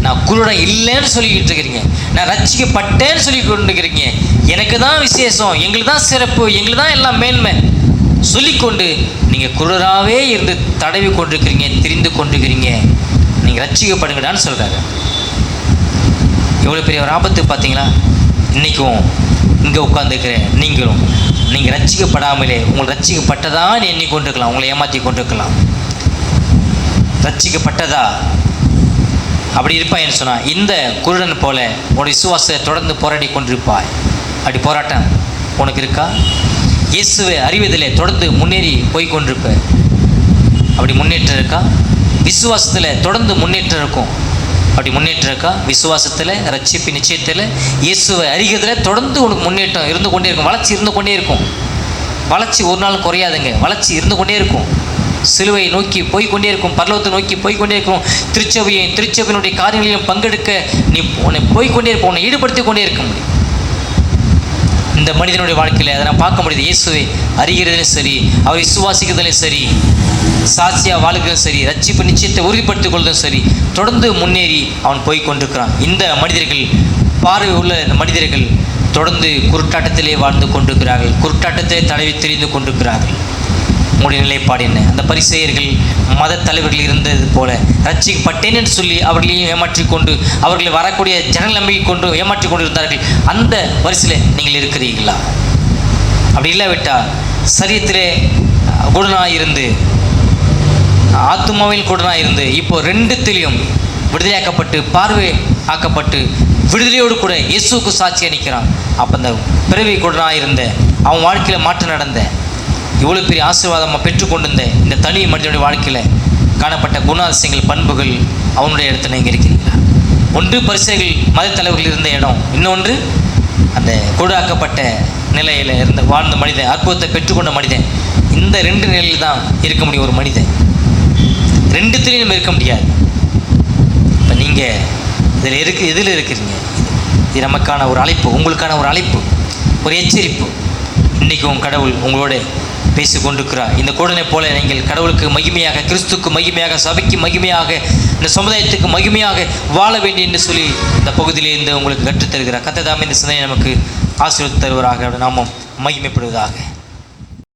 நான் குருடன் இல்லைன்னு சொல்லிக்கிட்டு இருக்கிறீங்க, நான் ரட்சிக்கப்பட்டேன்னு சொல்லி கொண்டு இருக்கிறீங்க, எனக்கு தான் விசேஷம், எங்களுக்கு தான் சிறப்பு, எங்களுக்கு தான் எல்லாம் மேன்மை சொல்லிக்கொண்டு நீங்கள் குருடராகவே இருந்து தடவி கொண்டிருக்கிறீங்க, திரிந்து கொண்டிருக்கிறீங்க. நீங்கள் ரட்சிக்கப்படுங்கடான்னு சொல்கிறாங்க. எவ்வளோ பெரிய ஒரு ஆபத்து பார்த்தீங்களா? இன்றைக்கும் இங்கே உட்காந்துருக்கிற நீங்களும் நீங்கள் ரட்சிக்கப்படாமலே உங்களை ரட்சிக்கப்பட்டதான்னு எண்ணிக்கொண்டிருக்கலாம், உங்களை ஏமாற்றி கொண்டிருக்கலாம். ரட்சிக்கப்பட்டதா அப்படி இருப்பாய்ன்னு சொன்னால் இந்த குருடன் போல உன்னுடைய விசுவாசத்தை தொடர்ந்து போராடி கொண்டிருப்பாய். அப்படி போராட்டம் உனக்கு இருக்கா? இயேசுவை அறிவதிலே தொடர்ந்து முன்னேறி போய்கொண்டிருப்ப. அப்படி முன்னேற்றம் இருக்கா? விசுவாசத்தில் தொடர்ந்து முன்னேற்றம் இருக்கும். அப்படி முன்னேற்றம் இருக்கா? விசுவாசத்தில், ரட்சிப்பு நிச்சயத்தில், இயேசுவை அறிகிறதுல தொடர்ந்து உனக்கு முன்னேற்றம் இருந்து கொண்டே இருக்கும். வளர்ச்சி இருந்து கொண்டே இருக்கும். வளர்ச்சி ஒரு நாள் குறையாதுங்க. வளர்ச்சி இருந்து கொண்டே இருக்கும். சிலுவையை நோக்கி போய்கொண்டே இருக்கும். பரலோகத்தை நோக்கி போய்கொண்டே இருக்கும். திருச்சபையினுடைய காரியங்களையும் பங்கெடுக்க நீ உன்னை போய்கொண்டே இருப்ப, உன்னை ஈடுபடுத்தி கொண்டே இருக்க முடியும். இந்த மனிதனுடைய வாழ்க்கையில் அதை நான் பார்க்க முடியுது. இயேசுவை அறிகிறதுலையும் சரி, அவர் விசுவாசிக்கிறதுலையும் சரி, சாட்சியாக வாழ்கிறதும் சரி, ரட்சிப்பு நிச்சயத்தை உறுதிப்படுத்திக் கொள்வதும் சரி, தொடர்ந்து முன்னேறி அவன் போய் கொண்டிருக்கிறான். இந்த மனிதர்கள், பார்வை உள்ள இந்த மனிதர்கள் தொடர்ந்து குருட்டாட்டத்திலே வாழ்ந்து கொண்டிருக்கிறார்கள், குருட்டாட்டத்திலே தடவி தெரிந்து கொண்டிருக்கிறார்கள். உங்களுடைய நிலைப்பாடு என்ன? அந்த பரிசேயர்கள் மத தலைவர்கள் இருந்தது போல ரட்சிக்கப்பட்டேன் என்று சொல்லி அவர்களையும் ஏமாற்றிக்கொண்டு, அவர்களை வரக்கூடிய ஜனங்கள் நம்பிக்கை கொண்டு ஏமாற்றி கொண்டு இருந்தார்கள். அந்த வரிசையில் நீங்கள் இருக்கிறீர்களா? அப்படி இல்லாவிட்டால் சரீரத்திலே குருடனாக இருந்து, ஆத்துமாவில் குருடனாக இருந்து, இப்போ ரெண்டுத்திலையும் விடுதலையாக்கப்பட்டு, பார்வை ஆக்கப்பட்டு, விடுதலையோடு கூட இயேசுவுக்கு சாட்சி அளிக்கிறான். அப்போ அந்த பிறவி குருடனாக இருந்த அவன் வாழ்க்கையில் மாற்றம் நடந்த, இவ்வளோ பெரிய ஆசீர்வாதமாக பெற்றுக்கொண்டிருந்த இந்த தனி மனிதனுடைய வாழ்க்கையில் காணப்பட்ட குணாதிசயங்கள், பண்புகள் அவனுடைய இடத்துல நீங்கள் இருக்கிறீங்களா? ஒன்று பரிசேயர்கள் மத தலைவர்கள் இருந்த இடம், இன்னொன்று அந்த குருடாக்கப்பட்ட நிலையில் இருந்த வாழ்ந்த மனிதன், அற்புதத்தை பெற்றுக்கொண்ட மனிதன். இந்த ரெண்டு நிலையில் தான் இருக்க முடியும் ஒரு மனிதன். ரெண்டுத்திலையும் இருக்க முடியாது. இப்போ நீங்கள் இதில் இருக்கிறீங்க. இது நமக்கான ஒரு அழைப்பு, உங்களுக்கான ஒரு அழைப்பு, ஒரு எச்சரிப்பு. இன்றைக்கும் கடவுள் உங்களோட பேசி கொண்டிருக்கிறார். இந்த கூடனை போல நீங்கள் கடவுளுக்கு மகிமையாக, கிறிஸ்துக்கு மகிமையாக, சபைக்கு மகிமையாக, இந்த சமுதாயத்துக்கு மகிமையாக வாழ வேண்டும் என்று சொல்லி இந்த பகுதியிலிருந்து உங்களுக்கு கற்றுத்தருகிறார். கர்த்தர் தாமே இந்த சிந்தனை நமக்கு ஆசீர்வதித்து தருவராக, நாமும் மகிமைப்படுவதாக.